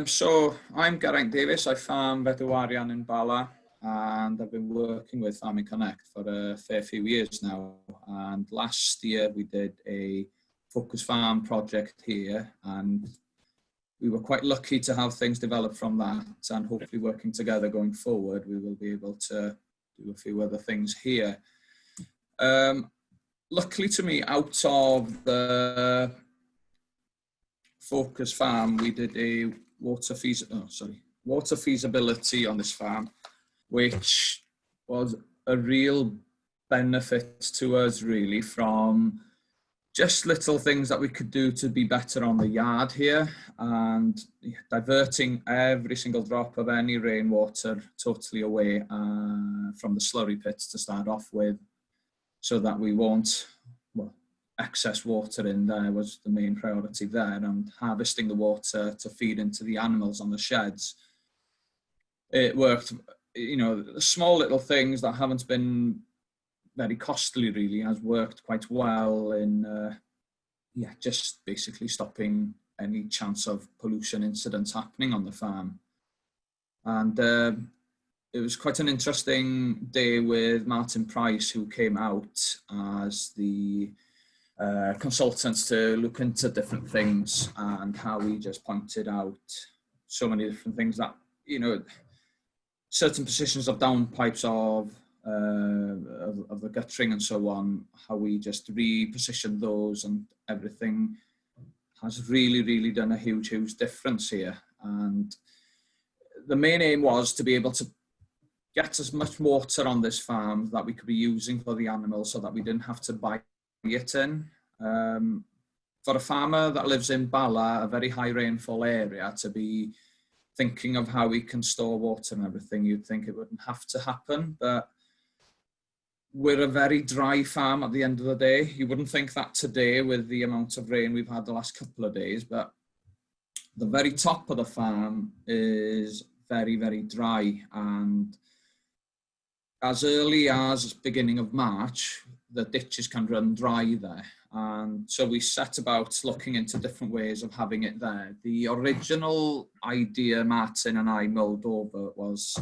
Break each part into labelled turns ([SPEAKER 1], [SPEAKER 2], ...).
[SPEAKER 1] So I'm Geraint Davies. I farm Bedwarian in Bala, and I've been working with Farming Connect for a fair few years now. And last year we did a focus farm project here, and we were quite lucky to have things develop from that, and hopefully working together going forward we will be able to do a few other things here. Luckily to me, out of the focus farm, we did a water feasibility on this farm, which was a real benefit to us, really, from just little things that we could do to be better on the yard here, and diverting every single drop of any rainwater totally away from the slurry pits to start off with, so that we won't, excess water in there was the main priority there, and harvesting the water to feed into the animals on the sheds. It worked, small little things that haven't been very costly really has worked quite well in just basically stopping any chance of pollution incidents happening on the farm. And it was quite an interesting day with Martin Price, who came out as the consultants to look into different things, and how we just pointed out so many different things that, certain positions of downpipes of the guttering and so on, how we just repositioned those, and everything has really done a huge difference here. And the main aim was to be able to get as much water on this farm that we could be using for the animals, so that we didn't have to buy it in. For a farmer that lives in Bala, a very high rainfall area, to be thinking of how we can store water and everything, you'd think it wouldn't have to happen, but we're a very dry farm at the end of the day. You wouldn't think that today with the amount of rain we've had the last couple of days, but the very top of the farm is very dry, and as early as beginning of March, the ditches can run dry there. And so we set about looking into different ways of having it there. The original idea Martin and I mulled over was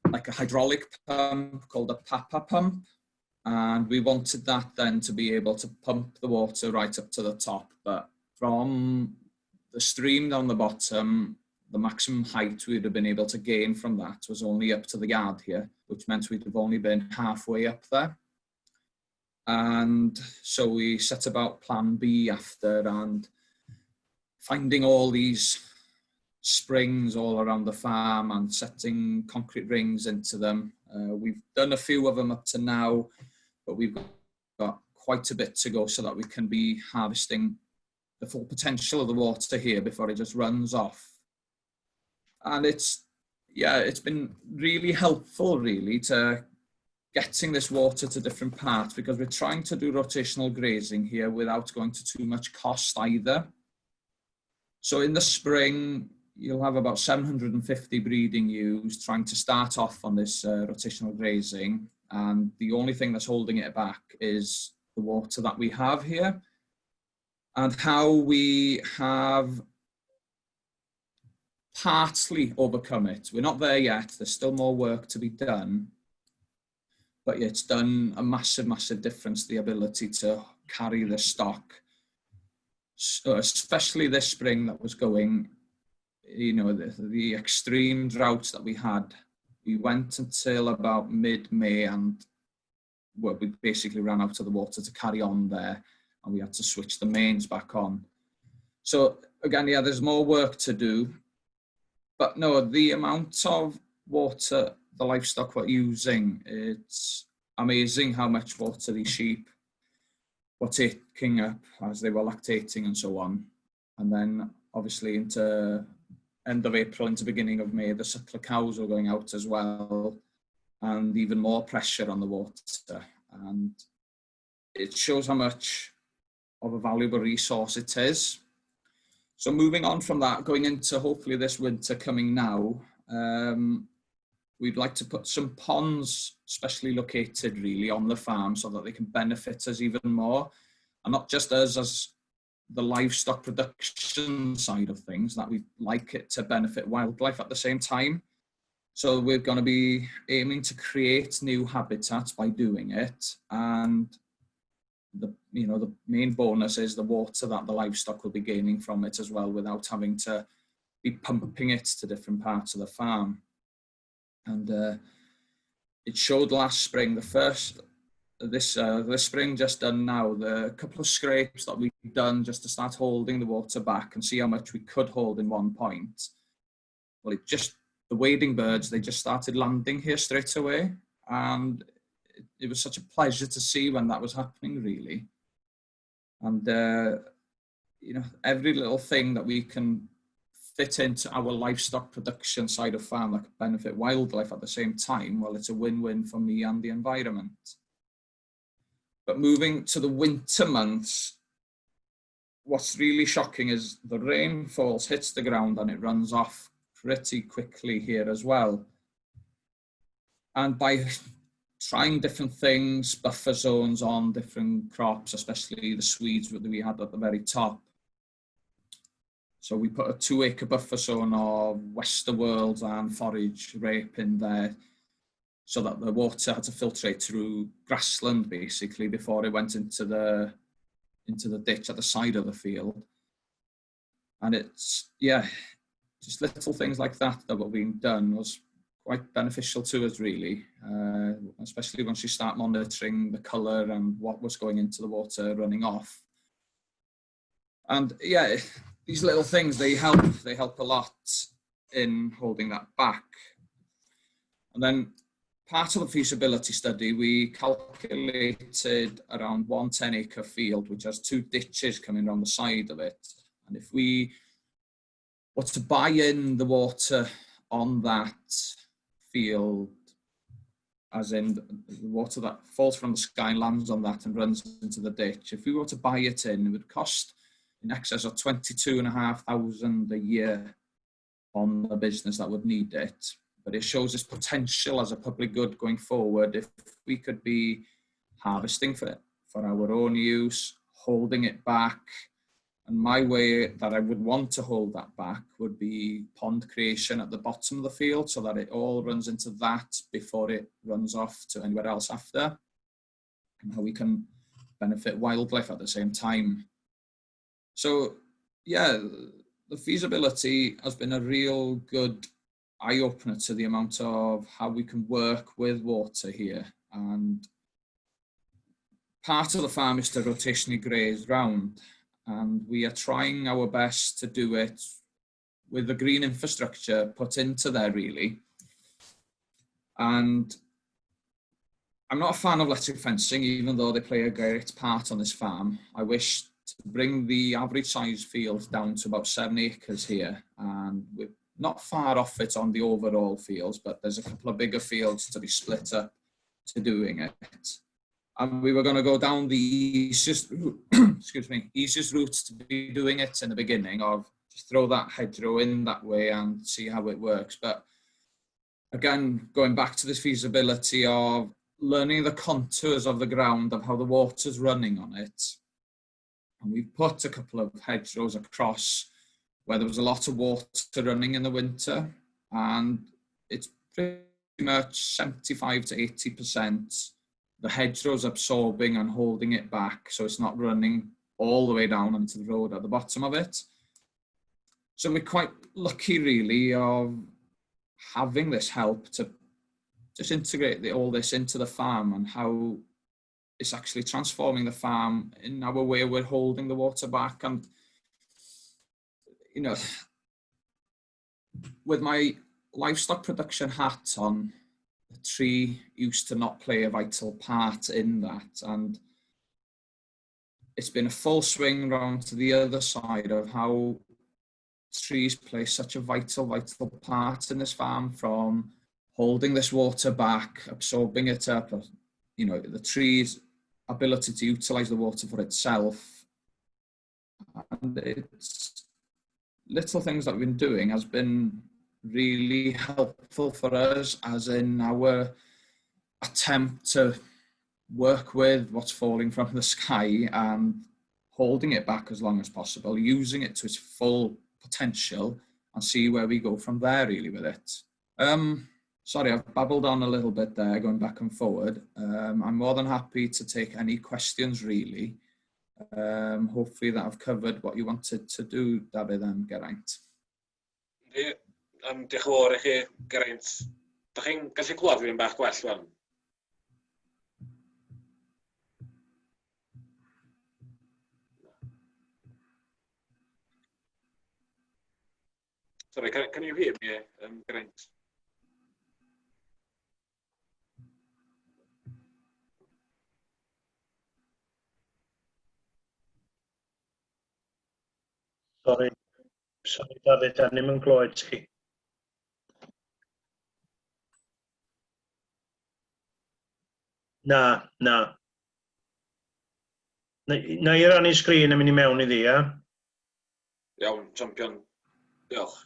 [SPEAKER 1] like a hydraulic pump called a papa pump. And we wanted that then to be able to pump the water right up to the top. But from the stream down the bottom, the maximum height we'd have been able to gain from that was only up to the yard here, which meant we'd have only been halfway up there. And so we set about plan B after, and finding all these springs all around the farm and setting concrete rings into them. We've done a few of them up to now, but we've got quite a bit to go so that we can be harvesting the full potential of the water here before it just runs off. And it's been really helpful, really, to getting this water to different parts, because we're trying to do rotational grazing here without going to too much cost either. So in the spring, you'll have about 750 breeding ewes trying to start off on this rotational grazing, and the only thing that's holding it back is the water that we have here, and how we have partly overcome it. We're not there yet, there's still more work to be done, but yeah, it's done a massive difference, the ability to carry the stock. So especially this spring that was going, the extreme droughts that we had, we went until about mid-May, and we basically ran out of the water to carry on there, and we had to switch the mains back on. So again, yeah, there's more work to do, but no, the amount of water the livestock were using, it's amazing how much water these sheep were taking up as they were lactating and so on. And then obviously into end of April into beginning of May, the suckler cows were going out as well, and even more pressure on the water. And it shows how much of a valuable resource it is. So moving on from that, going into hopefully this winter coming now, we'd like to put some ponds specially located really on the farm so that they can benefit us even more. And not just us as the livestock production side of things, that we like it to benefit wildlife at the same time. So we're going to be aiming to create new habitats by doing it, and the main bonus is the water that the livestock will be gaining from it as well, without having to be pumping it to different parts of the farm. And it showed last spring, this spring just done now, the couple of scrapes that we've done just to start holding the water back and see how much we could hold in one point. Well, the wading birds, they just started landing here straight away, and it was such a pleasure to see when that was happening, really. And every little thing that we can fit into our livestock production side of farm that could benefit wildlife at the same time, well, it's a win-win for me and the environment. But moving to the winter months, what's really shocking is the rain falls, hits the ground, and it runs off pretty quickly here as well. And by trying different things, buffer zones on different crops, especially the Swedes that we had at the very top. So we put a 2-acre buffer zone of Westerworld and forage rape in there, so that the water had to filtrate through grassland basically before it went into the ditch at the side of the field. And it's, just little things like that were being done was quite beneficial to us, really, especially once you start monitoring the colour and what was going into the water running off. And these little things, they help a lot in holding that back. And then part of the feasibility study, we calculated around 1 10-acre field, which has 2 ditches coming around the side of it. And if we were to buy in the water on that field, as in the water that falls from the sky, lands on that and runs into the ditch, if we were to buy it in, it would cost in excess of 22,500 a year on the business that would need it. But it shows its potential as a public good going forward if we could be harvesting for our own use, holding it back. And my way that I would want to hold that back would be pond creation at the bottom of the field, so that it all runs into that before it runs off to anywhere else after, and how we can benefit wildlife at the same time. So the feasibility has been a real good eye-opener to the amount of how we can work with water here. And part of the farm is to rotationally graze round, and we are trying our best to do it with the green infrastructure put into there, really. And I'm not a fan of electric fencing, even though they play a great part on this farm. I wish to bring the average size field down to about 7 acres here, and we're not far off it on the overall fields, but there's a couple of bigger fields to be split up to doing it. And we were going to go down the easiest route, easiest route to be doing it in the beginning, of just throw that hedgerow in that way and see how it works. But again, going back to this feasibility of learning the contours of the ground, of how the water's running on it. And we've put a couple of hedgerows across where there was a lot of water running in the winter, and it's pretty much 75 to 80% the hedgerows absorbing and holding it back, so it's not running all the way down into the road at the bottom of it. So we're quite lucky, really, of having this help to just integrate all this into the farm, and how it's actually transforming the farm in our way we're holding the water back. And with my livestock production hat on, the tree used to not play a vital part in that, and it's been a full swing round to the other side of how trees play such a vital part in this farm, from holding this water back, absorbing it up, the tree's ability to utilize the water for itself. And it's little things that we've been doing has been really helpful for us, as in our attempt to work with what's falling from the sky and holding it back as long as possible, using it to its full potential, and see where we go from there really with it. Sorry, I've babbled on a little bit there, going back and forward. I'm more than happy to take any questions really. Hopefully that I've covered what you wanted to do, David and Geraint.
[SPEAKER 2] Diolch yn fawr i chi, Geraint. Ydych chi'n gallu clywed fi'n bach gwell wan? Sorry, can you hear me, Geraint?
[SPEAKER 3] Sorry, David, dan ni'n clywed ti. Na. Na i rannu sgrin a mynd I mewn iddi, ia?
[SPEAKER 2] Iawn, champion. Diolch.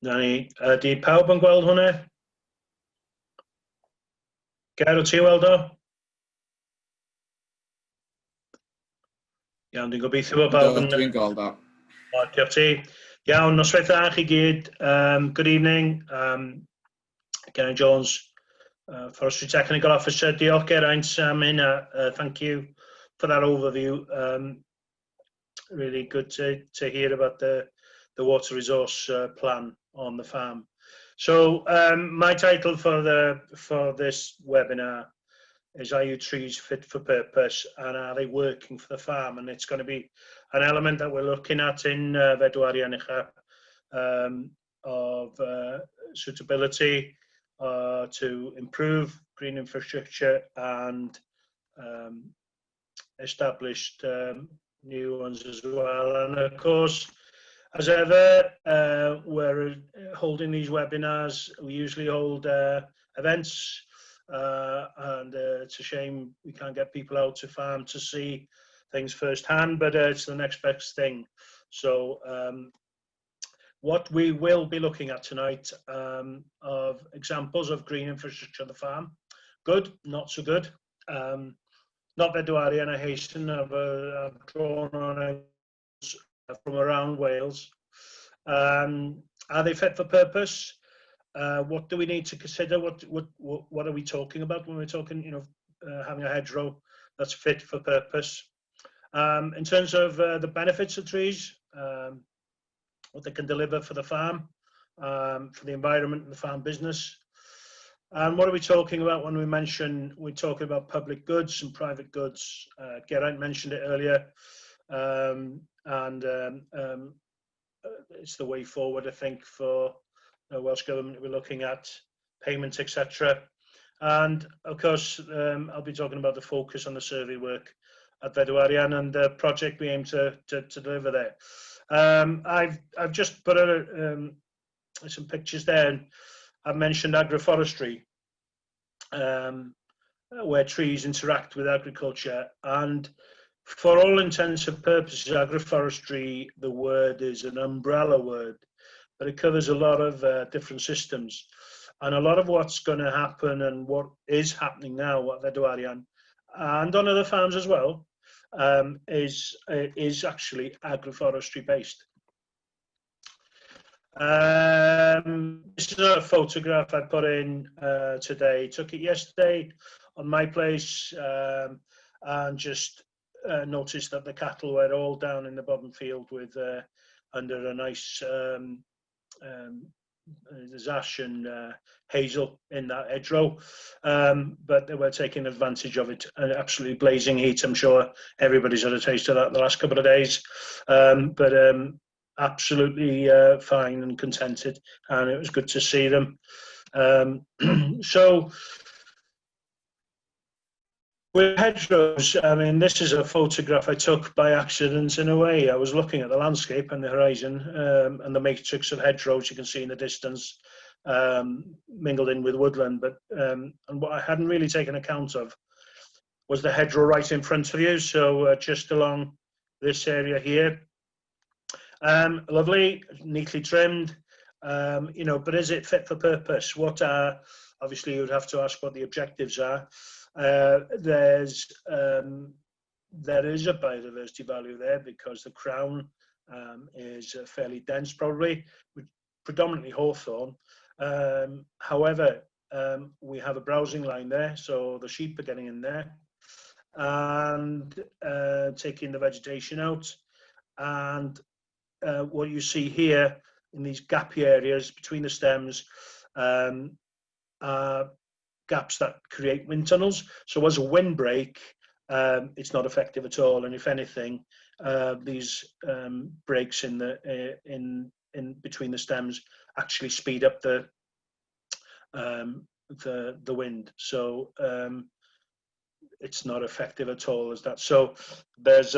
[SPEAKER 3] Na ni. Ydy pawb yn gweld hwnna? Ger, wyt ti weld o? Iawn, dwi'n gobeithio bod pawb yn...
[SPEAKER 1] Dwi'n gweld o.
[SPEAKER 3] Diolch ti. Iawn, noswaith dda chi gyd. Good evening. Geraint Jones, Forestry Technical Officer. Diolch Geraint am hynna. Thank you for that overview. Really good to hear about the water resource plan on the farm. So my title for this webinar is Are You Trees Fit for Purpose and Are They Working for the Farm? And it's going to be an element that we're looking at in Fedwari of suitability to improve green infrastructure and established new ones as well. And of course, as ever, we're holding these webinars. We usually hold events, and it's a shame we can't get people out to farm to see things firsthand, but it's the next best thing. So what we will be looking at tonight of examples of green infrastructure on the farm. Good, not so good. Not Fedwari, and I hasten, I've drawn on it from around Wales. Are they fit for purpose? What do we need to consider? What are we talking about when we're talking, having a hedgerow that's fit for purpose? In terms of the benefits of trees, what they can deliver for the farm, for the environment and the farm business. And what are we talking about when we're talking about public goods and private goods? Geraint mentioned it earlier. It's the way forward, I think, for the Welsh Government. We're looking at payments, etc. And of course, I'll be talking about the focus on the survey work at Fedwari and the project we aim to deliver there. I've just put some pictures there. And I've mentioned agroforestry, where trees interact with agriculture, and for all intents and purposes, agroforestry, the word is an umbrella word, but it covers a lot of different systems. And a lot of what's going to happen and what is happening now at Fedwari and on other farms as well is actually agroforestry based. This is a photograph I put in today. Took it yesterday on my place, and just noticed that the cattle were all down in the bottom field with under a nice ash and hazel in that hedgerow, but they were taking advantage of it. An absolutely blazing heat. I'm sure everybody's had a taste of that the last couple of days, but absolutely fine and contented, and it was good to see them. So With hedgerows, I mean, this is a photograph I took by accident in a way. I was looking at the landscape and the horizon and the matrix of hedgerows you can see in the distance mingled in with woodland. But and what I hadn't really taken account of was the hedgerow right in front of you. So just along this area here. Lovely, neatly trimmed, you know, but is it fit for purpose? What are, obviously you would have to ask what the objectives are. There is a biodiversity value there because the crown is fairly dense, probably, predominantly hawthorn. However, we have a browsing line there, so the sheep are getting in there and taking the vegetation out. And what you see here in these gappy areas between the stems are gaps that create wind tunnels. So as a windbreak, it's not effective at all. And if anything, these breaks in between the stems actually speed up the wind. So it's not effective at all as that. So there's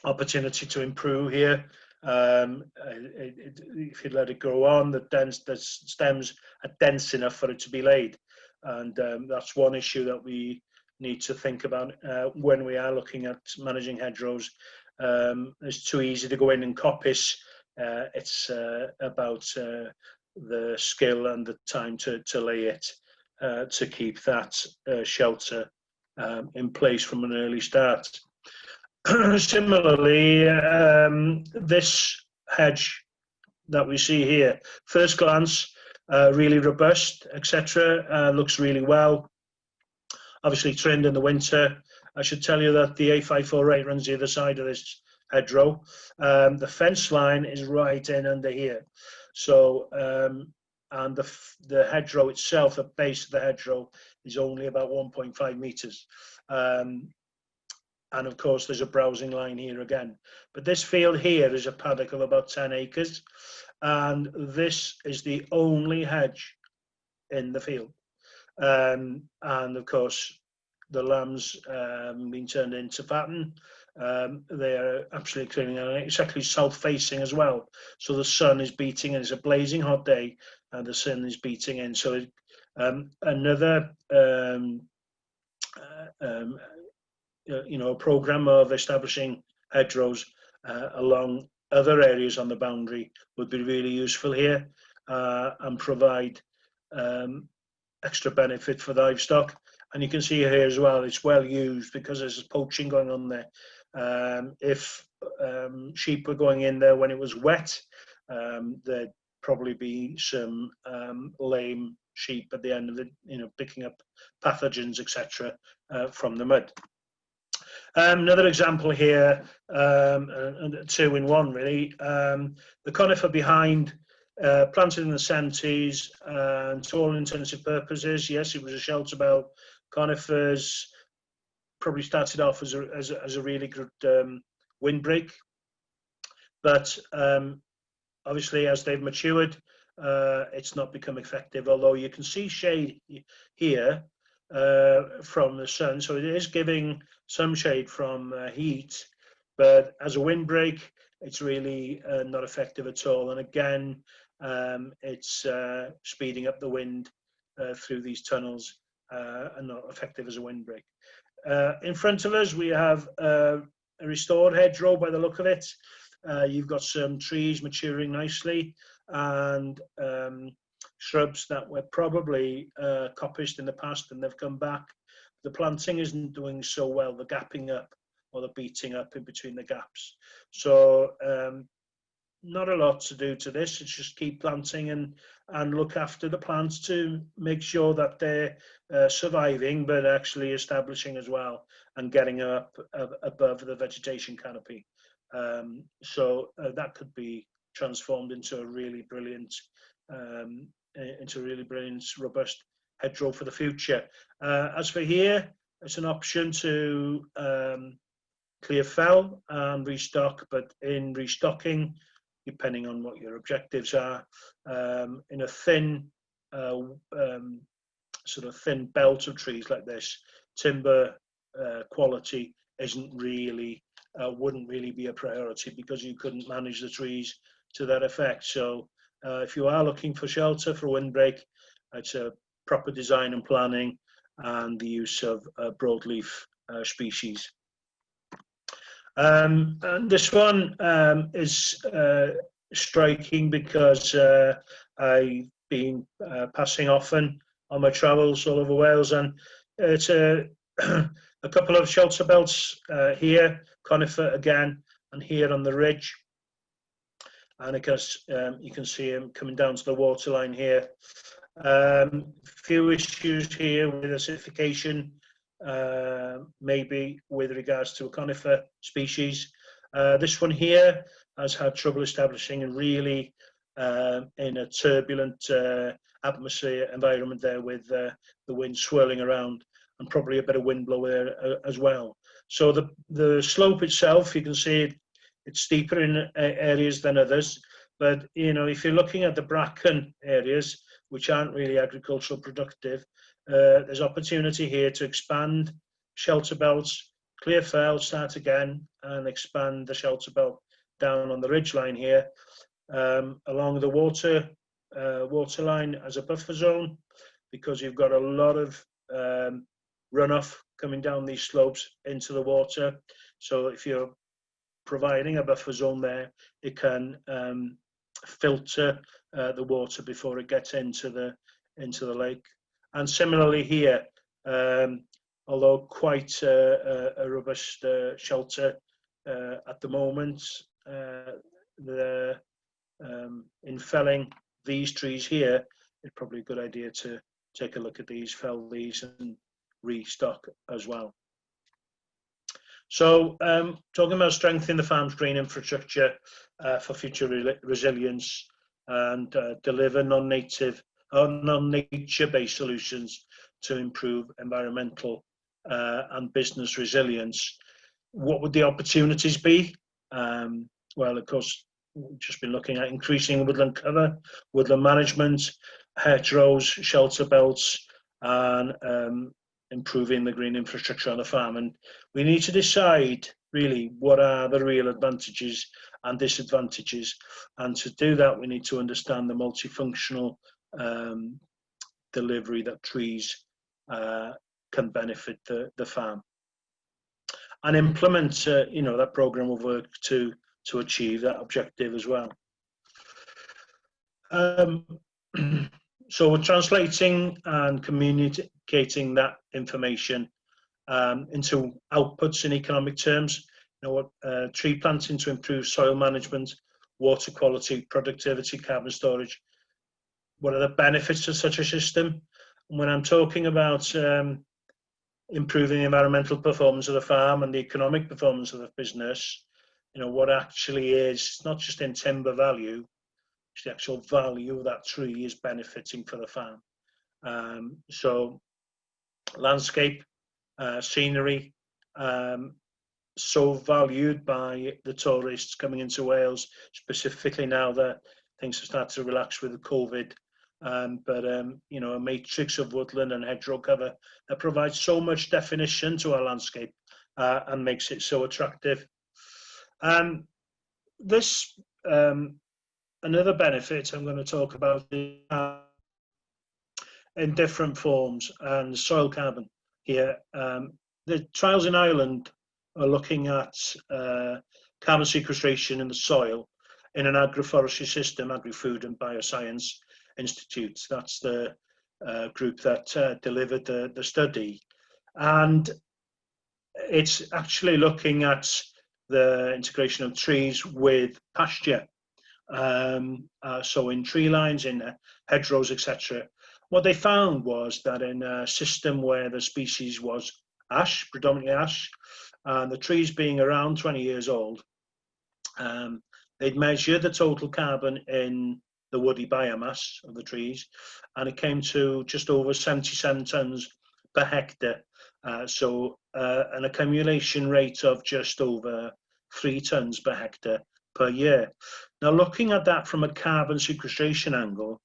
[SPEAKER 3] opportunity to improve here. If you let it grow on, the stems are dense enough for it to be laid, and that's one issue that we need to think about when we are looking at managing hedgerows. It's too easy to go in and coppice. It's about the skill and the time to lay it to keep that shelter in place from an early start. Similarly, this hedge that we see here, first glance, really robust, etc. Looks really well. Obviously trimmed in the winter. I should tell you that the A548 runs the other side of this hedgerow. The fence line is right in under here. So, and the hedgerow itself, the base of the hedgerow, is only about 1.5 metres. And of course, there's a browsing line here again. But this field here is a paddock of about 10 acres. And this is the only hedge in the field. And of course, the lambs been turned into fatten. They are absolutely cleaning, and it's actually south-facing as well. So the sun is beating, and it's a blazing hot day, and the sun is beating in. So another you know, a program of establishing hedgerows along other areas on the boundary would be really useful here and provide extra benefit for the livestock. And you can see here as well, it's well used because there's poaching going on there. If sheep were going in there when it was wet, there'd probably be some lame sheep at the end of it, you know, picking up pathogens, etc., from the mud. Another example here, two in one really. The conifer behind, planted in the 70s, and to all intents and purposes, yes, it was a shelter belt. Conifers probably started off as a really good windbreak, but obviously as they've matured, it's not become effective, although you can see shade here from the sun, so it is giving some shade from heat, but as a windbreak, it's really not effective at all. And again, it's speeding up the wind through these tunnels and not effective as a windbreak. In front of us, we have a restored hedgerow by the look of it. You've got some trees maturing nicely and shrubs that were probably coppiced in the past and they've come back. The planting isn't doing so well, the gapping up or the beating up in between the gaps. So not a lot to do to this, it's just keep planting and look after the plants to make sure that they're surviving but actually establishing as well and getting up above the vegetation canopy. So that could be transformed into a really brilliant robust hedgerow for the future. As for here, it's an option to clear fell and restock, but in restocking, depending on what your objectives are, in a thin sort of thin belt of trees like this, timber quality isn't really, wouldn't really be a priority, because you couldn't manage the trees to that effect. So if you are looking for shelter for windbreak, it's a proper design and planning and the use of broadleaf species. And this one is striking because I've been passing often on my travels all over Wales, and it's a couple of shelter belts here, conifer again, and here on the ridge. And of course, you can see them coming down to the waterline here. Few issues here with acidification, maybe with regards to a conifer species. This one here has had trouble establishing and really in a turbulent atmosphere environment there, with the wind swirling around and probably a bit of wind blow there as well. So the slope itself, you can see it's steeper in areas than others, but you know, if you're looking at the bracken areas, which aren't really agricultural productive, there's opportunity here to expand shelter belts, clear fell, start again, and expand the shelter belt down on the ridge line here, along the water line as a buffer zone, because you've got a lot of runoff coming down these slopes into the water. So if you're providing a buffer zone there, it can filter the water before it gets into the lake. And similarly here, although quite a robust shelter at the moment, in felling these trees here, it's probably a good idea to take a look at these, fell these, and restock as well. So talking about strengthening the farm's green infrastructure for future resilience, and deliver non-nature based solutions to improve environmental and business resilience. What would the opportunities be? Well, of course, we've just been looking at increasing woodland cover, woodland management, hedgerows, shelter belts, and improving the green infrastructure on the farm. And we need to decide really what are the real advantages and disadvantages. And to do that, we need to understand the multifunctional delivery that trees can benefit the farm, and implement you know, that program of work to achieve that objective as well. So we're translating and communicating that information into outputs in economic terms. You know, what tree planting to improve soil management, water quality, productivity, carbon storage. What are the benefits of such a system? And when I'm talking about improving the environmental performance of the farm and the economic performance of the business, you know, what actually is not just in timber value, it's the actual value of that tree is benefiting for the farm. So landscape, scenery, so valued by the tourists coming into Wales, specifically now that things have started to relax with the COVID. But you know, a matrix of woodland and hedgerow cover that provides so much definition to our landscape and makes it so attractive. This another benefit I'm going to talk about in different forms, and soil carbon here. The trials in Ireland are looking at carbon sequestration in the soil in an agroforestry system, Agri-Food and Bioscience Institute. That's the group that delivered the study. And it's actually looking at the integration of trees with pasture. So in tree lines, in hedgerows, etc. What they found was that in a system where the species was ash, predominantly ash, and the trees being around 20 years old, they'd measure the total carbon in the woody biomass of the trees, and it came to just over 77 tonnes per hectare. So an accumulation rate of just over 3 tonnes per hectare per year. Now, looking at that from a carbon sequestration angle,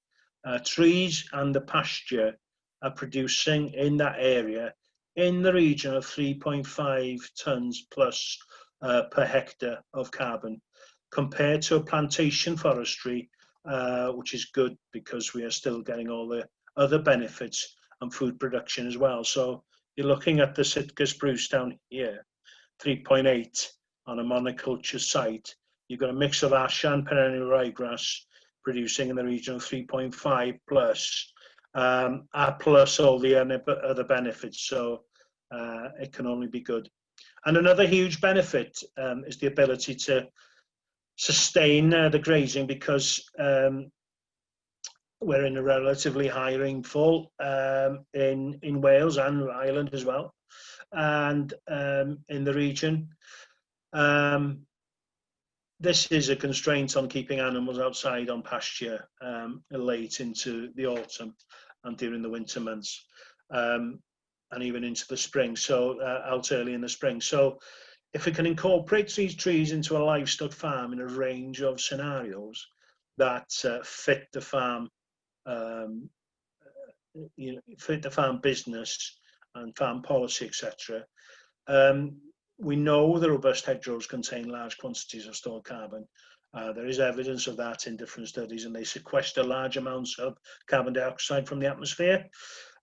[SPEAKER 3] trees and the pasture are producing in that area in the region of 3.5 tonnes plus per hectare of carbon, compared to a plantation forestry, which is good because we are still getting all the other benefits and food production as well. So you're looking at the Sitka spruce down here, 3.8 on a monoculture site. You've got a mix of ash and perennial ryegrass producing in the region of 3.5 plus, plus all the other benefits. So it can only be good. And another huge benefit is the ability to sustain the grazing, because we're in a relatively high rainfall in Wales and Ireland as well, and in the region. This is a constraint on keeping animals outside on pasture late into the autumn and during the winter months, and even into the spring, so out early in the spring. So if we can incorporate these trees into a livestock farm in a range of scenarios that fit the farm, fit the farm business and farm policy, etc. We know the robust hedgerows contain large quantities of stored carbon. There is evidence of that in different studies, and they sequester large amounts of carbon dioxide from the atmosphere.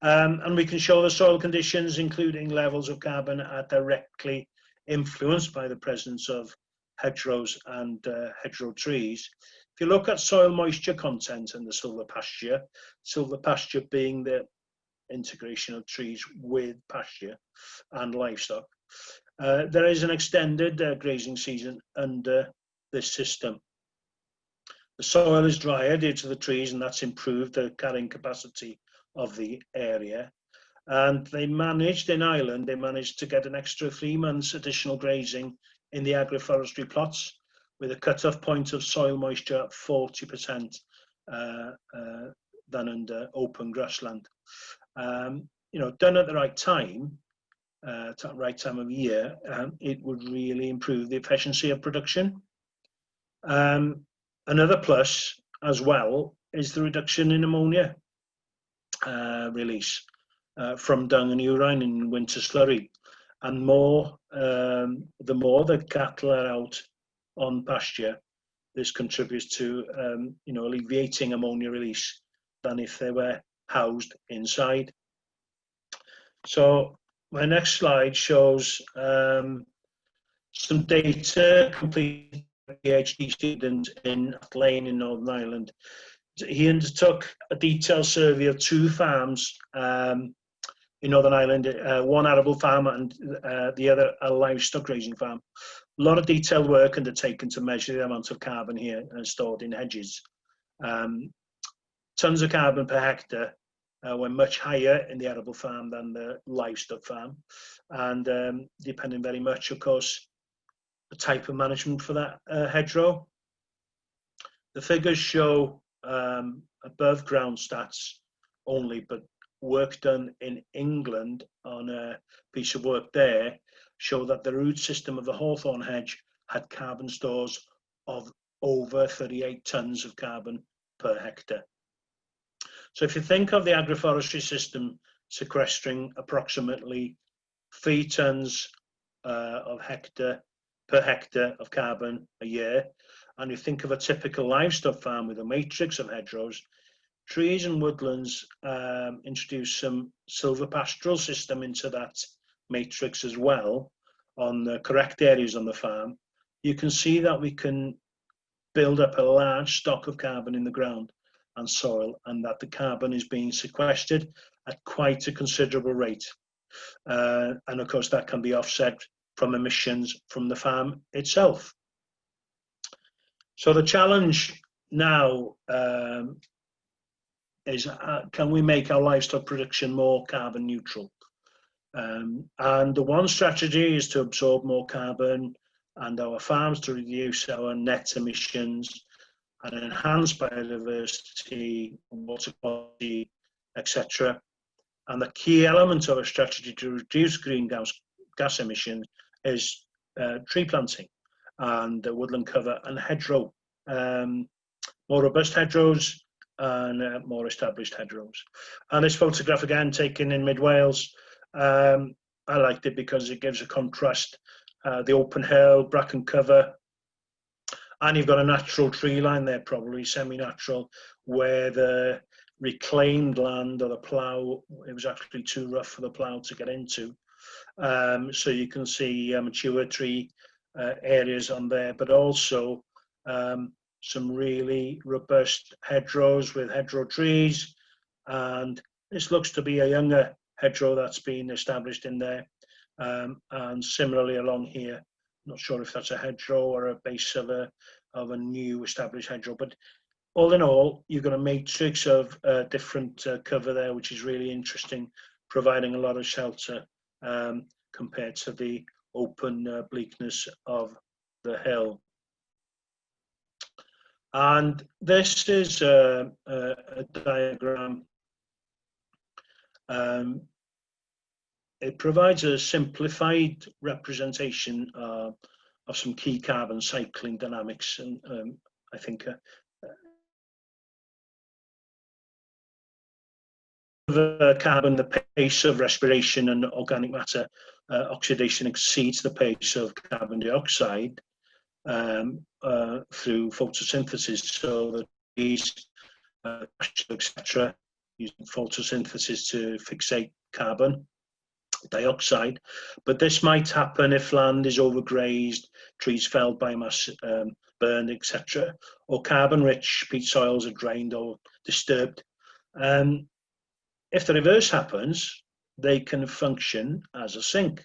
[SPEAKER 3] And we can show the soil conditions, including levels of carbon, are directly influenced by the presence of hedgerows and hedgerow trees. If you look at soil moisture content in the silver pasture being the integration of trees with pasture and livestock, there is an extended grazing season under this system. The soil is drier due to the trees, and that's improved the carrying capacity of the area. And they managed, in Ireland, they managed to get an extra 3 months additional grazing in the agroforestry plots, with a cut-off point of soil moisture at 40% than under open grassland. You know, done at the right time, right time of year, it would really improve the efficiency of production. Another plus as well is the reduction in ammonia release from dung and urine in winter slurry, and the more the cattle are out on pasture, this contributes to alleviating ammonia release than if they were housed inside. So my next slide shows some data completed by a PhD student in Lane in Northern Ireland. He undertook a detailed survey of 2 farms in Northern Ireland, one arable farm and the other a livestock grazing farm. A lot of detailed work undertaken to measure the amount of carbon here stored in hedges. Tons of carbon per hectare were much higher in the arable farm than the livestock farm, and depending very much, of course, the type of management for that hedgerow. The figures show above ground stats only, but work done in England on a piece of work there show that the root system of the hawthorn hedge had carbon stores of over 38 tonnes of carbon per hectare. So if you think of the agroforestry system sequestering approximately 3 tonnes per hectare of carbon a year, and you think of a typical livestock farm with a matrix of hedgerows, trees and woodlands introduce some silvopastoral system into that matrix as well on the correct areas on the farm, you can see that we can build up a large stock of carbon in the ground and soil, and that the carbon is being sequestered at quite a considerable rate. And of course that can be offset from emissions from the farm itself. So the challenge now is can we make our livestock production more carbon neutral? And the one strategy is to absorb more carbon and our farms to reduce our net emissions and enhance biodiversity, water quality, etc. And the key element of a strategy to reduce greenhouse gas emissions is tree planting and woodland cover and hedgerow, more robust hedgerows and more established hedgerows. And this photograph again taken in mid Wales I liked it because it gives a contrast. The open hill, bracken cover, and you've got a natural tree line there, probably semi-natural, where the reclaimed land or the plough, it was actually too rough for the plough to get into. So you can see mature tree areas on there, but also some really robust hedgerows with hedgerow trees, and this looks to be a younger hedgerow that's been established in there. And similarly along here, not sure if that's a hedgerow or a base of a new established hedgerow, but all in all, you've got a matrix of different cover there, which is really interesting, providing a lot of shelter compared to the open bleakness of the hill. And this is a diagram. It provides a simplified representation of some key carbon cycling dynamics, and I think carbon, the pace of respiration and organic matter oxidation exceeds the pace of carbon dioxide through photosynthesis. So the trees, etc., using photosynthesis to fixate carbon dioxide. But this might happen if land is overgrazed, trees felled, biomass burned, etc., or carbon-rich peat soils are drained or disturbed. If the reverse happens, they can function as a sink,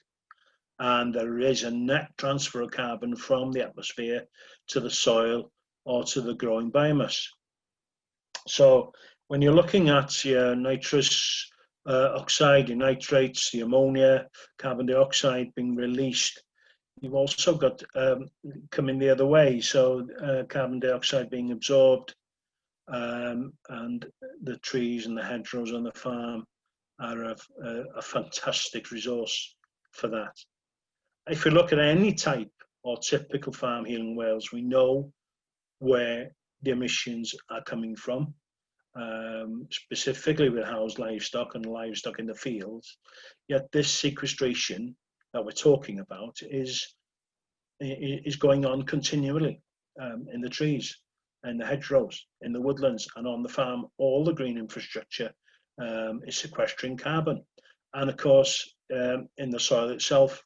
[SPEAKER 3] and there is a net transfer of carbon from the atmosphere to the soil or to the growing biomass. So when you're looking at your nitrous oxide, your nitrates, the ammonia, carbon dioxide being released, you've also got coming the other way, so carbon dioxide being absorbed, and the trees and the hedgerows on the farm are a fantastic resource for that. If we look at any type or typical farm here in Wales, we know where the emissions are coming from, specifically with housed livestock and livestock in the fields. Yet this sequestration that we're talking about is going on continually in the trees, in the hedgerows, in the woodlands, and on the farm. All the green infrastructure is sequestering carbon, and of course in the soil itself,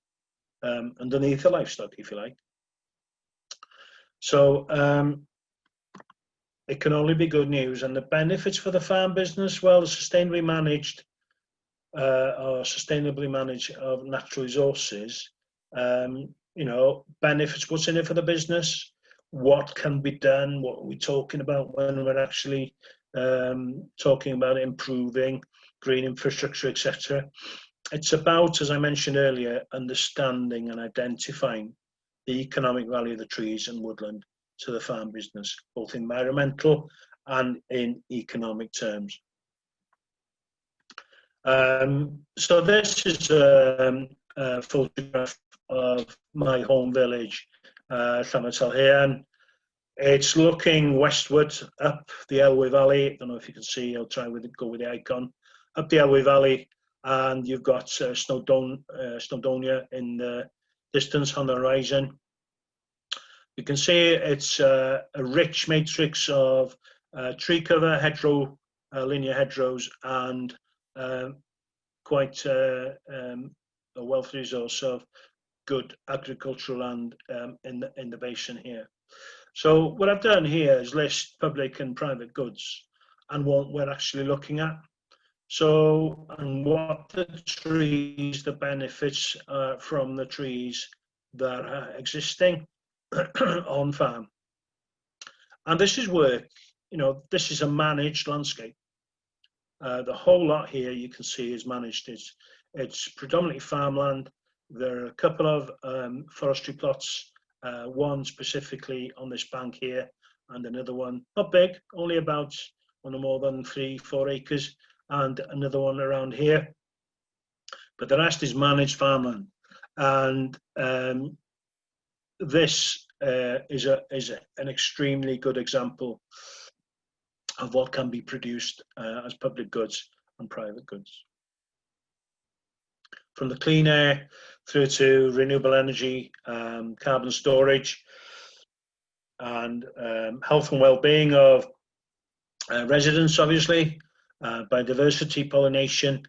[SPEAKER 3] underneath the livestock, if you like. So it can only be good news. And the benefits for the farm business, well, the sustainably managed of natural resources, you know, benefits. What's in it for the business? What can be done? What are we talking about when we're actually talking about improving green infrastructure, etc.? It's about, as I mentioned earlier, understanding and identifying the economic value of the trees and woodland to the farm business, both environmental and in economic terms. So this is a photograph of my home village, Llanfairpwllheuan. It's looking westward up the Elwy Valley. I don't know if you can see, I'll try go with the icon. Up the Elwy Valley, and you've got Snowdonia in the distance on the horizon. You can see it's a rich matrix of tree cover, hedgerow, linear hedgerows, and quite a wealthy resource of good agricultural land in the basin here. So what I've done here is list public and private goods and what we're actually looking at. So, and what the trees, the benefits from the trees that are existing on farm. And this is work, you know, this is a managed landscape. The whole lot here you can see is managed. It's predominantly farmland. There are a couple of forestry plots, one specifically on this bank here, and another one, not big, only about no more than 3-4 acres, and another one around here. But the rest is managed farmland. And this is an extremely good example of what can be produced as public goods and private goods. from the clean air through to renewable energy, carbon storage, and health and well-being of residents, obviously, biodiversity, pollination,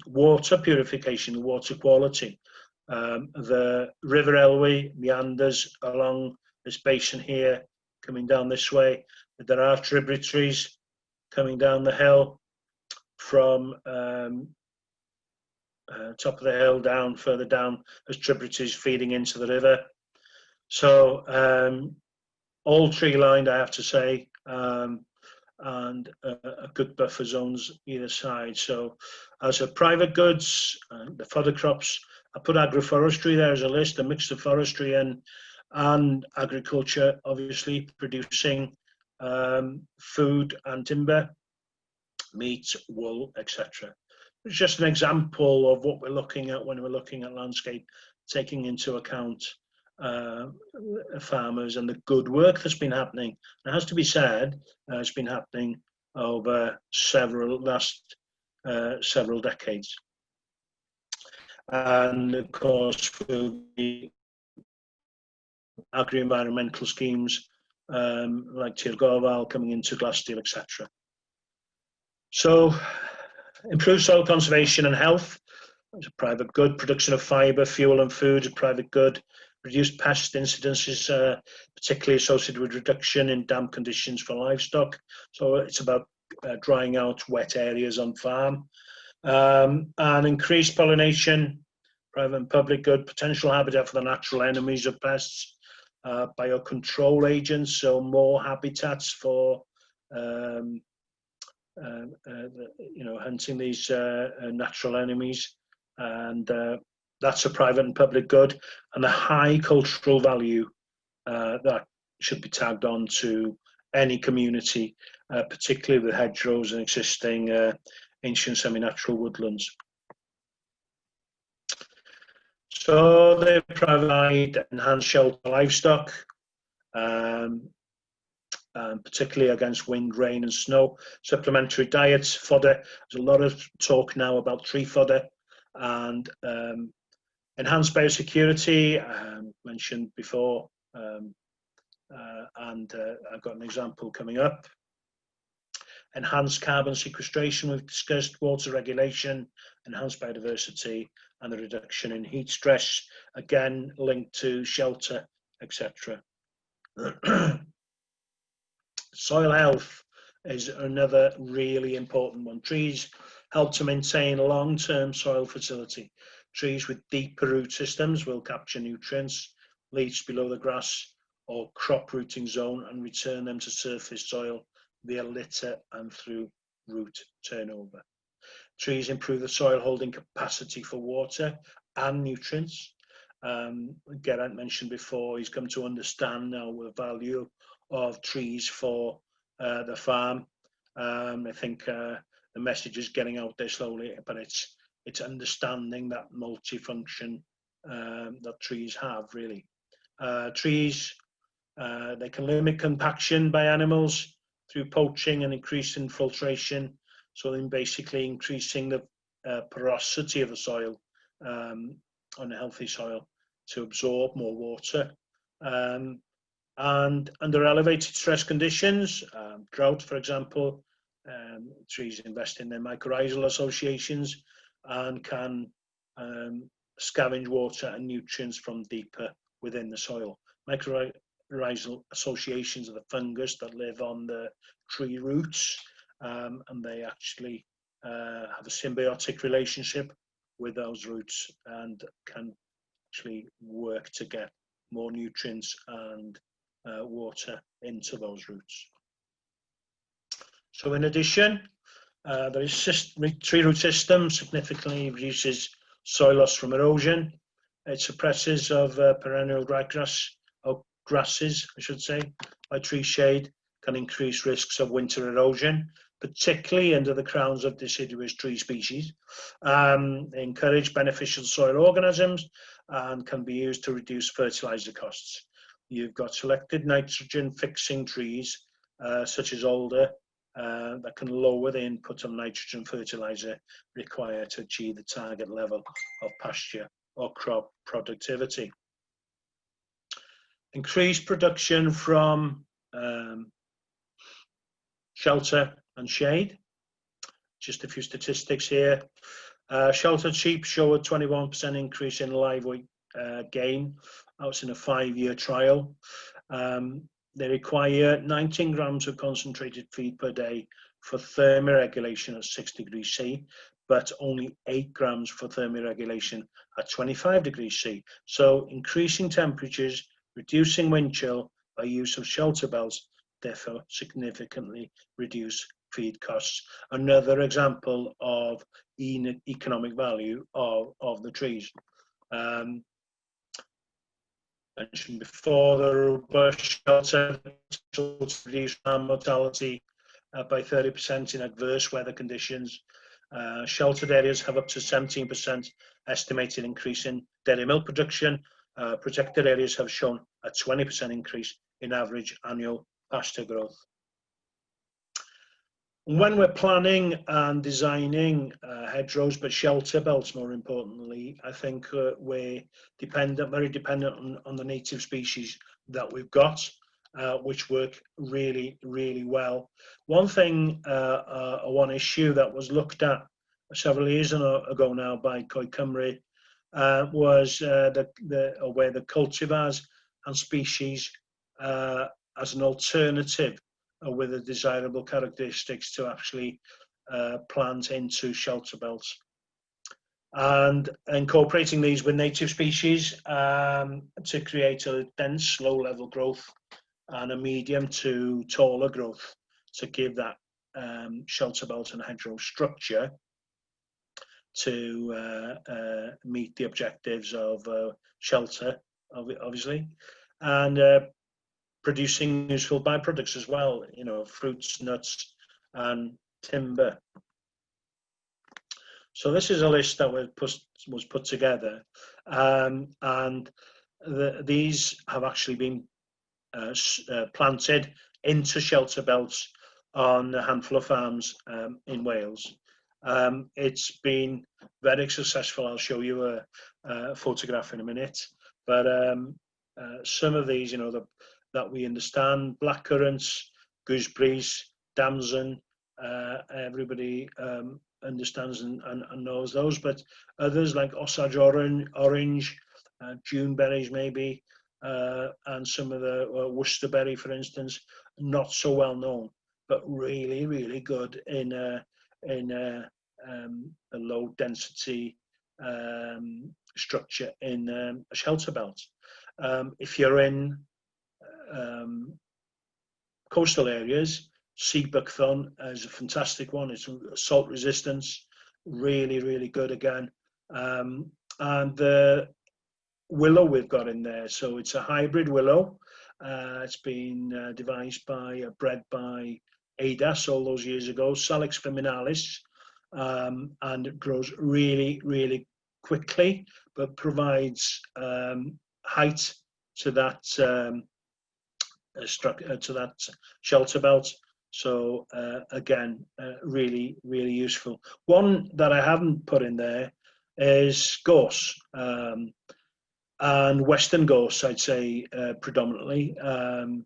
[SPEAKER 3] water purification, water quality. The River Elwy meanders along this basin here, coming down this way. There are tributaries coming down the hill from top of the hill down, further down, as tributaries feeding into the river. So all tree lined, I have to say, and a good buffer zones either side. So as a private goods, the fodder crops, I put agroforestry there as a list, a mix of forestry and agriculture, obviously producing food and timber, meat, wool, etc. It's just an example of what we're looking at when we're looking at landscape, taking into account farmers and the good work that's been happening. It has to be said, it's been happening over several decades. And of course, will be agri-environmental schemes like Tir Gofal coming into Glasssteel, etc. So, improve soil conservation and health is a private good. Production of fibre, fuel and food is a private good. Reduced pest incidences, particularly associated with reduction in damp conditions for livestock. So it's about drying out wet areas on farm. And increased pollination, private and public good. Potential habitat for the natural enemies of pests. Biocontrol agents, so more habitats for hunting these natural enemies, and that's a private and public good, and the high cultural value that should be tagged on to any community, particularly with hedgerows and existing ancient semi-natural woodlands. So they provide enhanced shelter for livestock, particularly against wind, rain and snow. Supplementary diets, fodder. There's a lot of talk now about tree fodder, and enhanced biosecurity, mentioned before, and I've got an example coming up. Enhanced carbon sequestration, we've discussed, water regulation, enhanced biodiversity, and the reduction in heat stress, again linked to shelter, etc. Soil health is another really important one. Trees help to maintain long-term soil fertility. Trees with deeper root systems will capture nutrients, leach below the grass or crop rooting zone and return them to surface soil via litter and through root turnover. Trees improve the soil holding capacity for water and nutrients. Geraint mentioned before, he's come to understand now the value of trees for the farm. I think the message is getting out there slowly, but it's understanding that multifunction that trees have, really. Trees, they can limit compaction by animals through poaching and increasing filtration, so then basically increasing the porosity of the soil on a healthy soil to absorb more water. And under elevated stress conditions, drought, for example, trees invest in their mycorrhizal associations and can scavenge water and nutrients from deeper within the soil. Mycorrhizal associations are the fungus that live on the tree roots, and they actually have a symbiotic relationship with those roots and can actually work to get more nutrients and water into those roots. So in addition, the tree root system significantly reduces soil loss from erosion. It suppresses of perennial ryegrass, or grasses, I should say, by tree shade, can increase risks of winter erosion, particularly under the crowns of deciduous tree species. They encourage beneficial soil organisms and can be used to reduce fertiliser costs. You've got selected nitrogen fixing trees, such as alder, that can lower the input of nitrogen fertilizer required to achieve the target level of pasture or crop productivity. Increased production from shelter and shade. Just a few statistics here. Sheltered sheep show a 21% increase in live weight gain. That was in a 5-year trial. They require 19 grams of concentrated feed per day for thermoregulation at 6 degrees C, but only 8 grams for thermoregulation at 25 degrees C. So increasing temperatures, reducing wind chill by use of shelter belts, therefore significantly reduce feed costs. Another example of economic value of the trees. Mentioned before, the robust shelter to reduce farm mortality by 30% in adverse weather conditions. Sheltered areas have up to 17% estimated increase in dairy milk production. Protected areas have shown a 20% increase in average annual pasture growth. When we're planning and designing hedgerows, but shelter belts more importantly, I think we're very dependent on the native species that we've got, which work really, really well. One thing, one issue that was looked at several years ago now by Coed Cymru was where the cultivars and species as an alternative with the desirable characteristics to actually plant into shelter belts. And incorporating these with native species to create a dense, low-level growth and a medium to taller growth to give that shelter belt and hedgerow structure to meet the objectives of shelter, obviously, and producing useful byproducts as well, fruits, nuts, and timber. So this is a list that was put together, and these have actually been planted into shelter belts on a handful of farms in Wales. It's been very successful. I'll show you a photograph in a minute, but some of these, that we understand, blackcurrants, gooseberries, damson, everybody understands and knows those, but others like Osage orange, June berries maybe, and some of the Worcesterberry, for instance, not so well known, but really, really good in a low density structure in a shelter belt. If you're in coastal areas, sea buckthorn is a fantastic one. It's salt resistance, really, really good again. And the willow we've got in there, so it's a hybrid willow. It's been bred by addas all those years ago, Salix feminalis, and it grows really, really quickly, but provides height to that to that shelter belt. So again, really, really useful. One that I haven't put in there is gorse, and western gorse, I'd say predominantly. I'm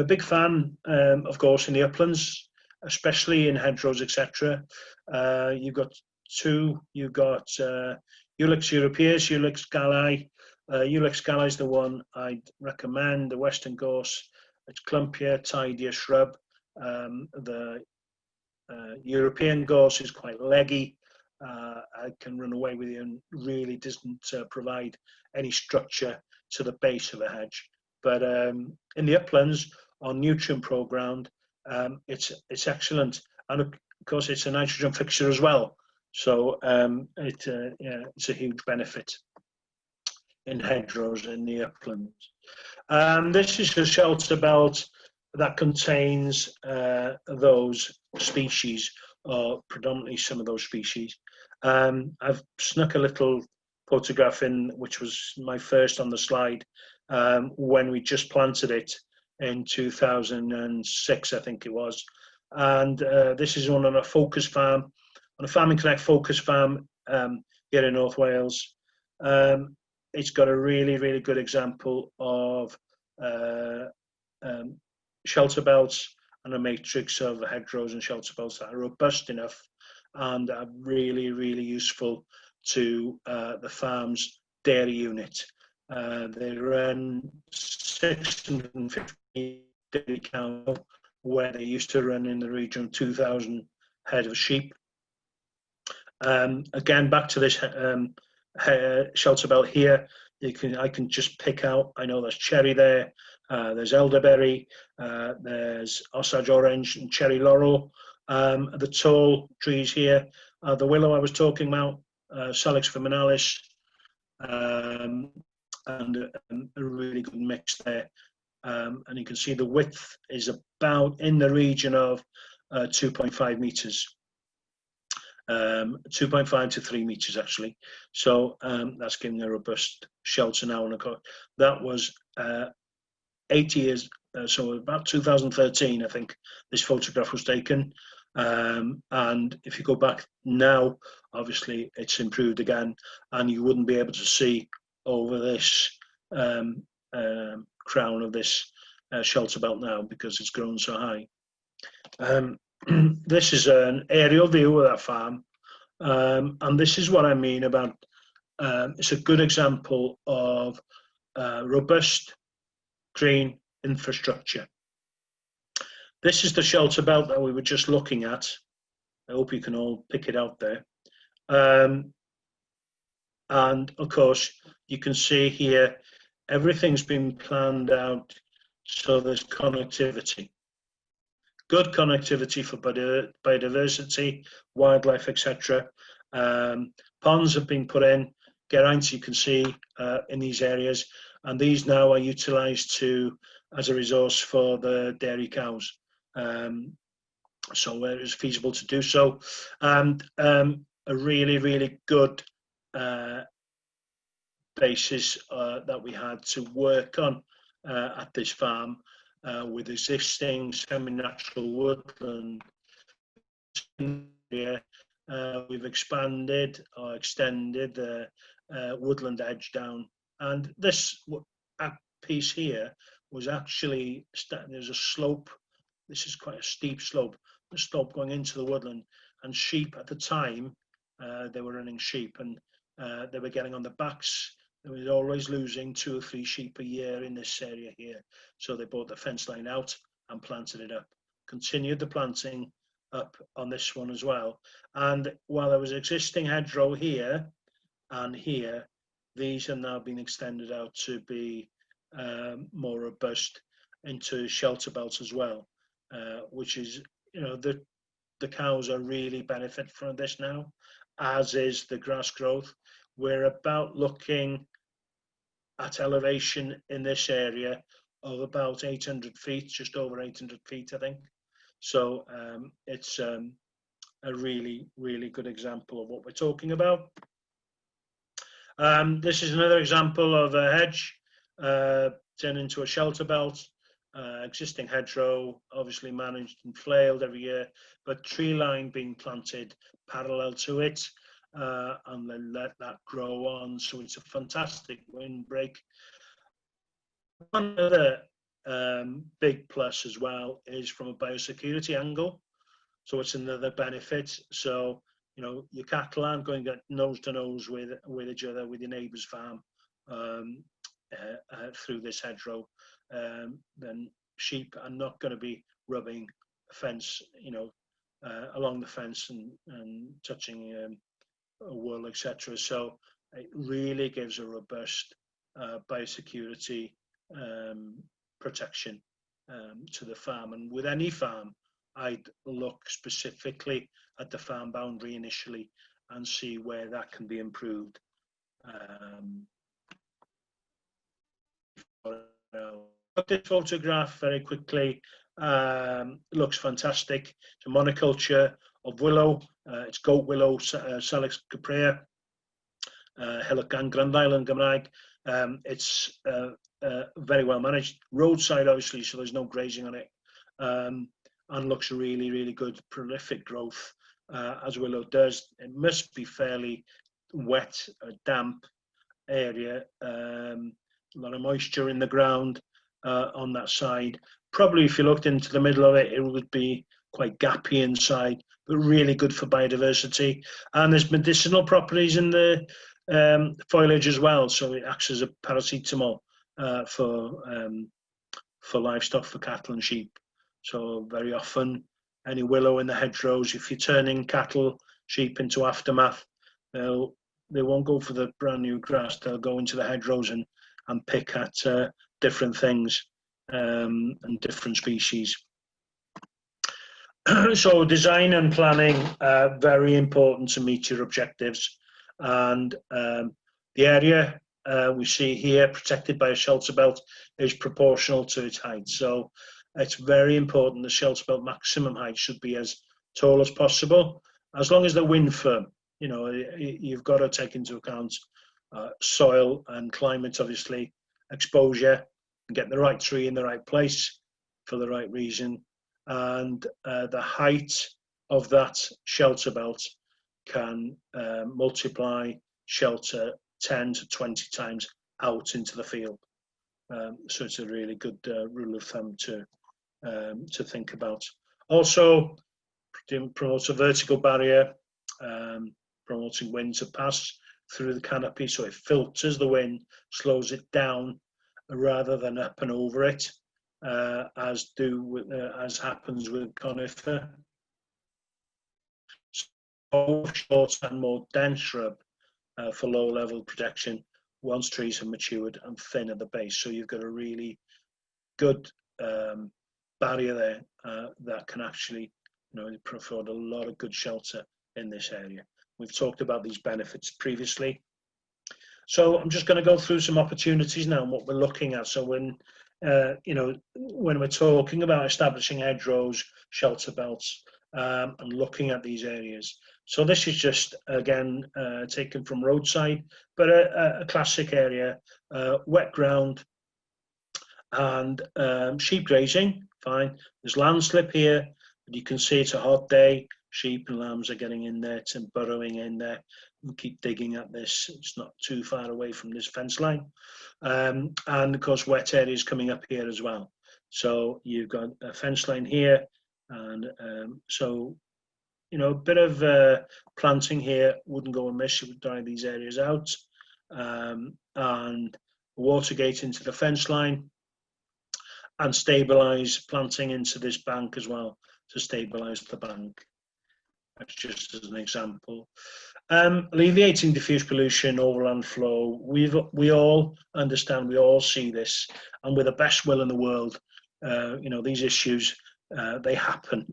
[SPEAKER 3] a big fan of gorse in the uplands, especially in hedgerows, etc. You've got Yw'ch europaeus, Yw'ch galli. Yw'ch galli is the one I'd recommend. The western gorse, it's clumpier, tidier shrub. The European gorse is quite leggy. It can run away with you and really doesn't provide any structure to the base of a hedge. But in the uplands, on nutrient-poor ground, it's excellent, and of course it's a nitrogen fixer as well. So it's a huge benefit in hedgerows in the uplands. This is a shelter belt that contains those species, or predominantly some of those species. I've snuck a little photograph in, which was my first on the slide, when we just planted it in 2006, I think it was. and this is on a focus farm, on a Farming Connect focus farm here in North Wales. It's got a really good example of shelter belts and a matrix of hedgerows and shelter belts that are robust enough and are really useful to the farm's dairy unit. They run 650 dairy cows, where they used to run in the region of 2,000 head of sheep. Again, back to this shelter belt here, I can just pick out, I know there's cherry there, there's elderberry, there's Osage orange and cherry laurel. The tall trees here, the willow I was talking about, Salix verminalis, and a really good mix there. And you can see the width is about in the region of 2.5 meters. 2.5 to 3 meters actually. So that's giving a robust shelter now. And that was 8 years, so about 2013, I think this photograph was taken. And if you go back now, obviously it's improved again, and you wouldn't be able to see over this crown of this shelter belt now because it's grown so high. This is an aerial view of that farm, and this is what I mean about it's a good example of robust green infrastructure. This is the shelter belt that we were just looking at. I hope you can all pick it out there. And of course, you can see here, everything's been planned out so there's connectivity. Good connectivity for biodiversity, wildlife, etc. Ponds have been put in, geraints you can see in these areas, and these now are utilised as a resource for the dairy cows. So where it is feasible to do so, and a really good basis that we had to work on at this farm with existing semi-natural woodland. We've expanded or extended the woodland edge down, and this piece here was actually, there's a slope. This is quite a steep slope, the slope going into the woodland, and sheep at the time, they were running sheep, and they were getting on the backs. They were always losing 2 or 3 sheep a year in this area here. So they brought the fence line out and planted it up. Continued the planting up on this one as well. And while there was existing hedgerow here and here, these have now been extended out to be more robust into shelter belts as well, which is, you know, the cows are really benefit from this now, as is the grass growth. We're about looking at elevation in this area of about 800 feet, just over 800 feet, I think. So it's a really good example of what we're talking about. This is another example of a hedge turned into a shelter belt. Existing hedgerow, obviously managed and flailed every year, but tree line being planted parallel to it, and then let that grow on. So it's a fantastic windbreak. One other big plus as well is from a biosecurity angle. So it's another benefit. So, you know, your cattle aren't going to get nose to nose with each other, with your neighbour's farm through this hedgerow. Then sheep are not going to be rubbing a fence, you know, along the fence and touching wool, etc. So it really gives a robust biosecurity protection to the farm. And with any farm, I'd look specifically at the farm boundary initially and see where that can be improved. This photograph very quickly looks fantastic. It's a monoculture of willow. It's goat willow, Salix caprea, Hillock and Grandail in Gymraeg. It's very well managed. Roadside, obviously, so there's no grazing on it. and looks really, really good, prolific growth, as Willow does. It must be fairly wet, damp area, a lot of moisture in the ground on that side. Probably if you looked into the middle of it, it would be quite gappy inside, but really good for biodiversity. And there's medicinal properties in the foliage as well, so it acts as a paracetamol for livestock, for cattle and sheep. So very often, any willow in the hedgerows, if you're turning cattle, sheep into aftermath, they won't go for the brand new grass. They'll go into the hedgerows and pick at different things and different species. So design and planning are very important to meet your objectives. And the area we see here protected by a shelter belt is proportional to its height. So it's very important the shelter belt maximum height should be as tall as possible, as long as the wind firm. You know, you've got to take into account soil and climate, obviously, exposure, and get the right tree in the right place for the right reason. And the height of that shelter belt can multiply shelter 10 to 20 times out into the field. So it's a really good rule of thumb to think about. Also, promotes a vertical barrier, promoting wind to pass through the canopy, so it filters the wind, slows it down rather than up and over it, as happens with conifer. So short and more dense shrub for low level protection once trees have matured and thin at the base. So you've got a really good barrier there that can actually, you know, provide a lot of good shelter in this area. We've talked about these benefits previously. So I'm just going to go through some opportunities now and what we're looking at. So when, you know, when we're talking about establishing hedgerows, shelter belts, and looking at these areas. So this is just, again, taken from roadside, but a classic area, wet ground and sheep grazing, fine. There's landslip here, but you can see it's a hot day. Sheep and lambs are getting in there and burrowing in there. We keep digging at this. It's not too far away from this fence line. And of course, wet areas coming up here as well. So you've got a fence line here. And so, you know, a bit of planting here wouldn't go amiss. It would dry these areas out. And water gate into the fence line and stabilize planting into this bank as well to stabilize the bank. That's just as an example. Alleviating diffuse pollution, overland flow. We all understand, we all see this, and with the best will in the world, you know, these issues, they happen,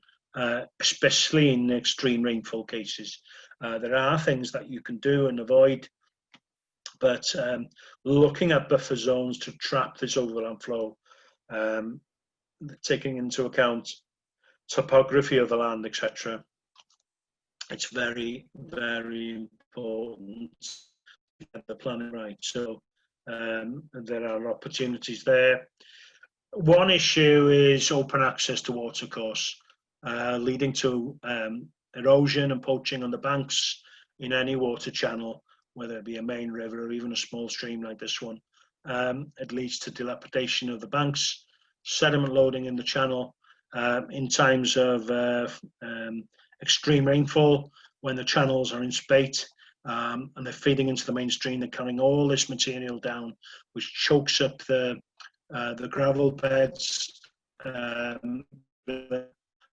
[SPEAKER 3] especially in extreme rainfall cases. There are things that you can do and avoid, but looking at buffer zones to trap this overland flow, taking into account topography of the land, etc. It's very, very important to get the planning right. So there are opportunities there. One issue is open access to watercourse, leading to erosion and poaching on the banks in any water channel, whether it be a main river or even a small stream like this one. It leads to dilapidation of the banks, sediment loading in the channel in times of extreme rainfall, when the channels are in spate and they're feeding into the main stream. They're carrying all this material down, which chokes up the gravel beds, and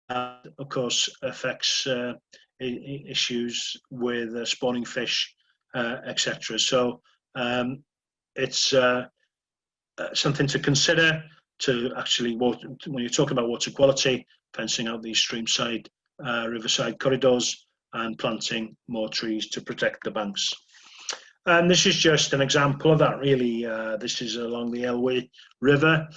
[SPEAKER 3] of course affects issues with spawning fish, etc. So it's something to consider, to actually, when you're talking about water quality, fencing out these streamside, riverside corridors and planting more trees to protect the banks. And this is just an example of that, really. This is along the yw'ch River.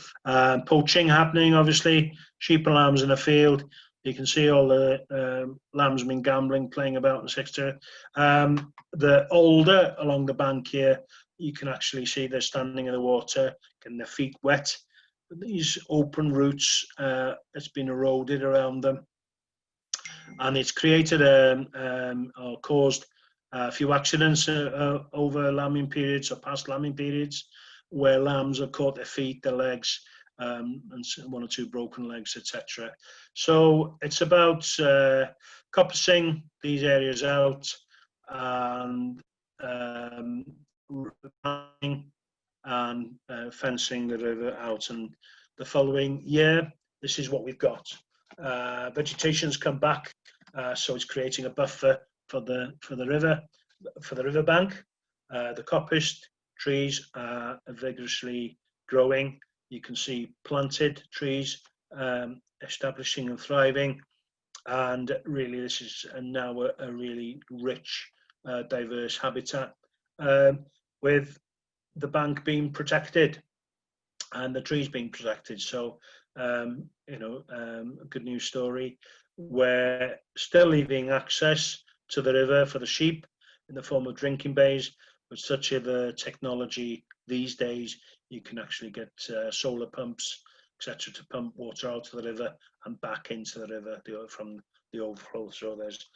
[SPEAKER 3] Poaching happening, obviously. Sheep and lambs in the field. You can see all the lambs been gambling, playing about, etc. The older along the bank here, you can actually see they're standing in the water, getting their feet wet. these open roots, it's been eroded around them, and it's created or caused a few accidents over lambing periods or past lambing periods, where lambs have caught their feet, their legs, and one or two broken legs, etc. So it's about coppicing these areas out and and fencing the river out. And the following year, this is what we've got. Vegetation's come back, so it's creating a buffer for the river bank. The coppiced trees are vigorously growing. You can see planted trees establishing and thriving, and really this is now a really rich, diverse habitat, with the bank being protected and the trees being protected. So you know, a good news story. We're still leaving access to the river for the sheep in the form of drinking bays, but such of the technology these days, you can actually get solar pumps, etc., to pump water out of the river and back into the river from the overflow. So there's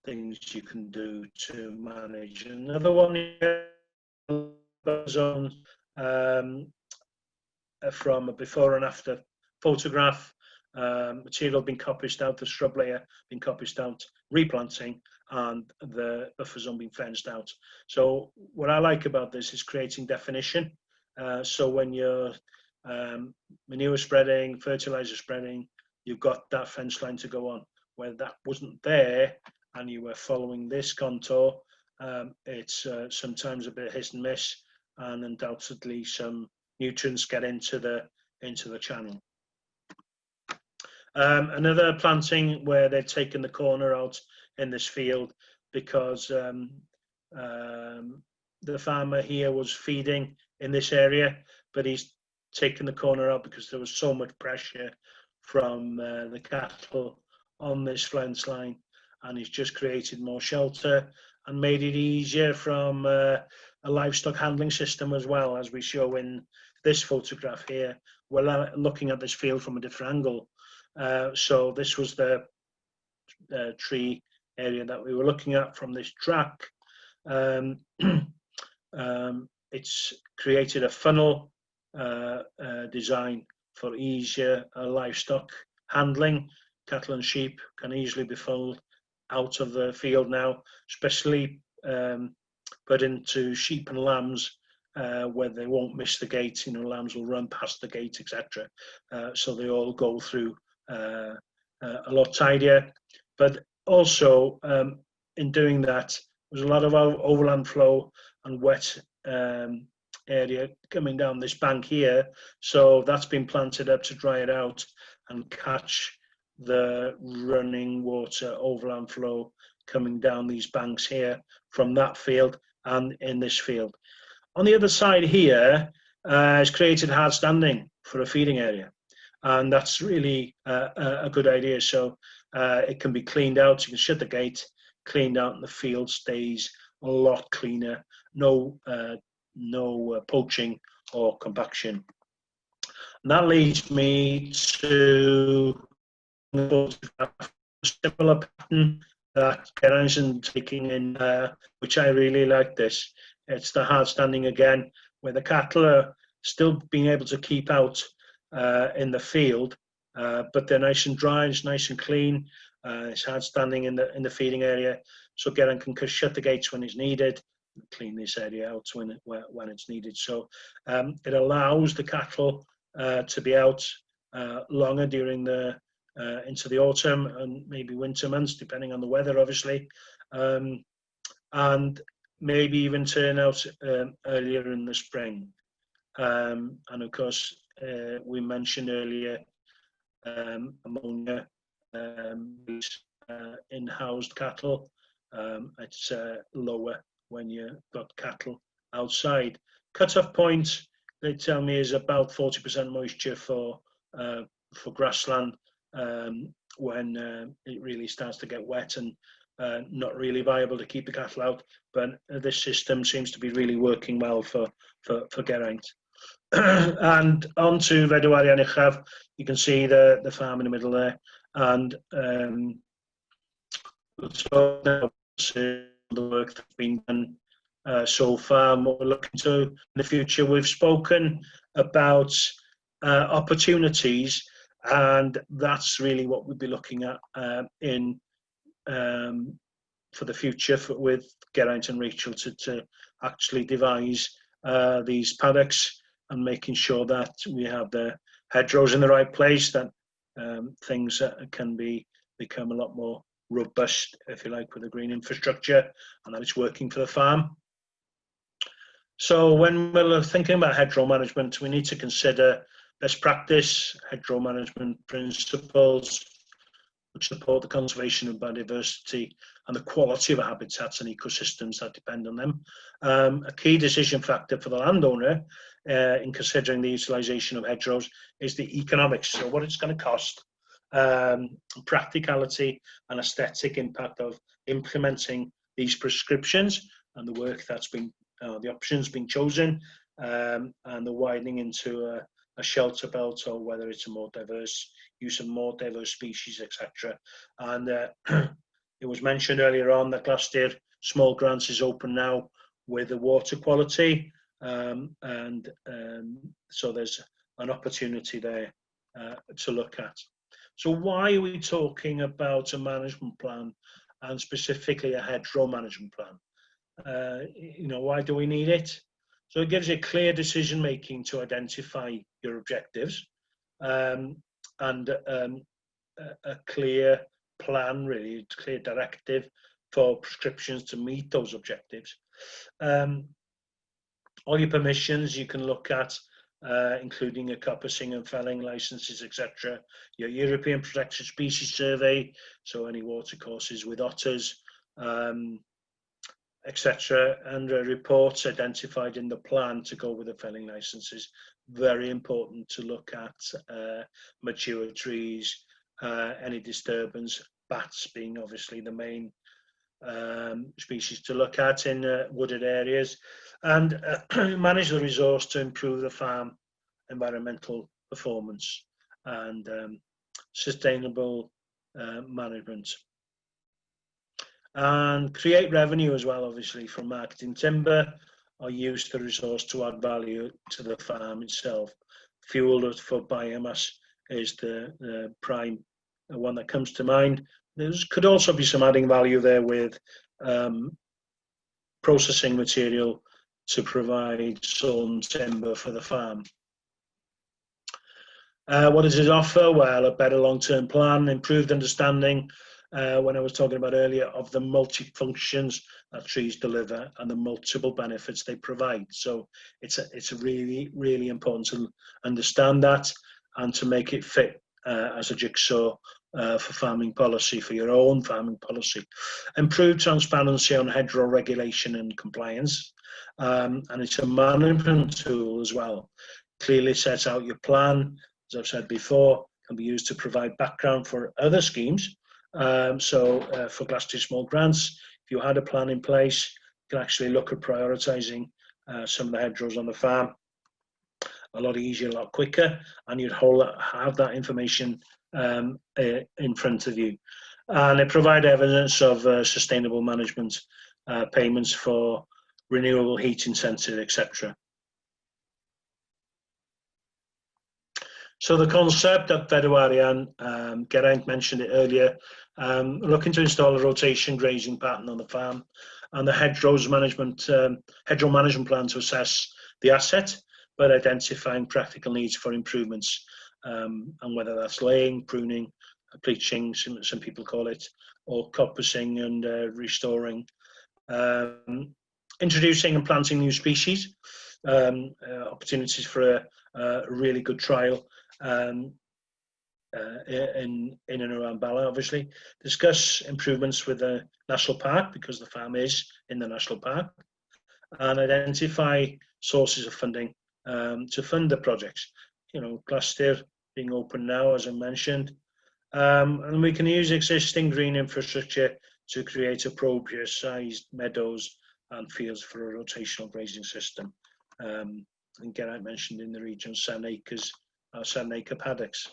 [SPEAKER 3] things you can do to manage. Another one is on from a before and after photograph. Material being coppiced out, the shrub layer being coppiced out, replanting, and the buffer zone being fenced out. So what I like about this is creating definition. So when you're manure spreading, fertilizer spreading, you've got that fence line to go on. Where that wasn't there and you were following this contour, it's sometimes a bit hit and miss, and undoubtedly some nutrients get into the channel. Another planting where they've taken the corner out in this field because the farmer here was feeding in this area, but he's taken the corner out because there was so much pressure from the cattle on this fence line, and he's just created more shelter and made it easier from a livestock handling system as well, as we show in this photograph here. We're looking at this field from a different angle. So this was the tree area that we were looking at from this track. It's created a funnel design for easier livestock handling. Cattle and sheep can easily be funneled out of the field now, especially put into sheep and lambs where they won't miss the gate. You know, lambs will run past the gate, etc. So they all go through a lot tidier. But also in doing that, there's a lot of overland flow and wet area coming down this bank here, so that's been planted up to dry it out and catch the running water overland flow coming down these banks here from that field and in this field. On the other side here is created hard standing for a feeding area, and that's really a good idea. So it can be cleaned out, you can shut the gate, cleaned out, and the field stays a lot cleaner. No poaching or compaction. And that leads me to a similar pattern that Geraint's taking in, which I really like this. It's the hard standing again, where the cattle are still being able to keep out in the field, but they're nice and dry, it's nice and clean. It's hard standing in the feeding area, so Geraint can shut the gates when it's needed, clean this area out when it's needed. So it allows the cattle to be out longer during into the autumn and maybe winter months, depending on the weather, obviously, and maybe even turn out earlier in the spring. And of course, we mentioned earlier ammonia in-housed cattle. It's lower when you've got cattle outside. Cut-off point, they tell me, is about 40% moisture for grassland when it really starts to get wet and not really viable to keep the cattle out. But this system seems to be really working well for Geraint. And on to Redwari and Uchaf, you can see the farm in the middle there. And so now the work that's been done so far, and what we're looking to in the future. We've spoken about opportunities, and that's really what we'll be looking at for the future with Geraint and Rachel to actually devise these paddocks and making sure that we have the hedgerows in the right place, that things can become a lot more robust, if you like, with the green infrastructure, and that it's working for the farm. So when we're thinking about hedgerow management, we need to consider best practice hedgerow management principles which support the conservation of biodiversity and the quality of habitats and ecosystems that depend on them. A key decision factor for the landowner in considering the utilisation of hedgerows is the economics, so what it's going to cost, practicality and aesthetic impact of implementing these prescriptions, and the work that's been, the options being chosen, and the widening into a shelter belt, or whether it's a more diverse use of more diverse species, etc. And it was mentioned earlier on that Glastir Small Grants is open now with the water quality, and so there's an opportunity there to look at. So why are we talking about a management plan, and specifically a hedgerow management plan? Why do we need it? So it gives you clear decision making to identify your objectives, and a clear plan, really, a clear directive for prescriptions to meet those objectives. All your permissions you can look at, including a coppicing and felling licenses, etc. Your European Protected Species Survey, so any watercourses with otters, etc. And reports identified in the plan to go with the felling licenses. Very important to look at mature trees, any disturbance, bats being obviously the main species to look at in wooded areas, and manage the resource to improve the farm environmental performance and sustainable management. And create revenue as well, obviously, from marketing timber, or use the resource to add value to the farm itself. Fuel for biomass is the prime one that comes to mind. There could also be some adding value there with processing material to provide sawn timber for the farm. What does it offer? Well, a better long-term plan, improved understanding, when I was talking about earlier, of the multi-functions that trees deliver and the multiple benefits they provide. So it's really, really important to understand that and to make it fit as a jigsaw for farming policy, for your own farming policy. Improved transparency on hedgerow regulation and compliance, and it's a management tool as well. Clearly sets out your plan, as I've said before, can be used to provide background for other schemes. For Glastir Small Grants, if you had a plan in place, you can actually look at prioritising some of the hedgerows on the farm a lot easier, a lot quicker, and you'd have that information in front of you. And it provides evidence of sustainable management payments for renewable heat incentive, etc. So the concept at Redwari, Geraint mentioned it earlier, looking to install a rotation grazing pattern on the farm, and the hedgerow management plan to assess the asset, but identifying practical needs for improvements, and whether that's laying, pruning, bleaching, some people call it, or coppicing and restoring. Introducing and planting new species, opportunities for a really good trial in and around Bala, obviously. Discuss improvements with the National Park, because the farm is in the National Park, and identify sources of funding to fund the projects. Glastir being open now, as I mentioned, and we can use existing green infrastructure to create appropriate sized meadows and fields for a rotational grazing system. and Geraint mentioned in the region 7 acres, 7 acre paddocks.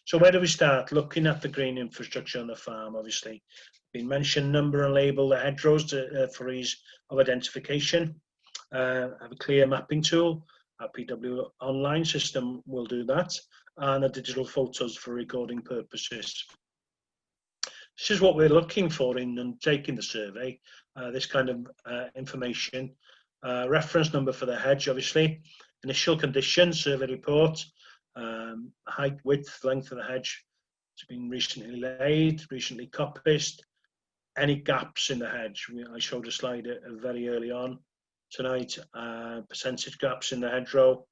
[SPEAKER 3] So where do we start? Looking at the green infrastructure on the farm, obviously. Been mentioned, number and label the hedgerows for ease of identification. Have a clear mapping tool. Our PW online system will do that, and the digital photos for recording purposes. This is what we're looking for in taking the survey, this kind of information. Reference number for the hedge, obviously. Initial condition, survey report, height, width, length of the hedge. It's been recently laid, recently coppiced. Any gaps in the hedge. I showed a slide very early on tonight, percentage gaps in the hedgerow,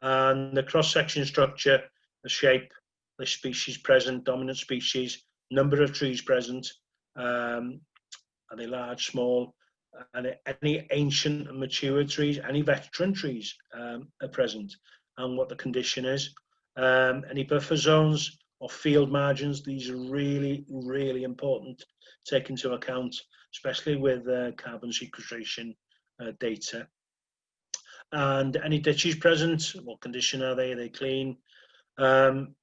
[SPEAKER 3] and the cross-section structure, the shape, the species present, dominant species, number of trees present, are they large, small, and any ancient and mature trees, any veteran trees are present, and what the condition is. Any buffer zones or field margins, these are really, really important to take into account, especially with carbon sequestration data. And any ditches present, what condition are they? Are they clean? And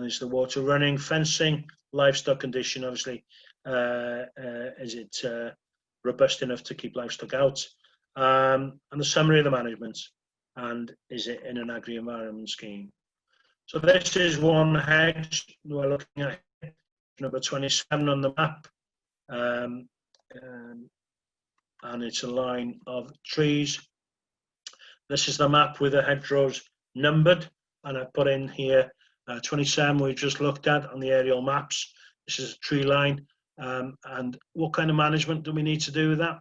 [SPEAKER 3] is the water running? Fencing, livestock condition, obviously. Is it robust enough to keep livestock out? And the summary of the management. And is it in an agri-environment scheme? So this is one hedge. We're looking at number 27 on the map. And it's a line of trees. This is the map with the hedgerows numbered, and I put in here 27 we've just looked at on the aerial maps. This is a tree line, and what kind of management do we need to do with that?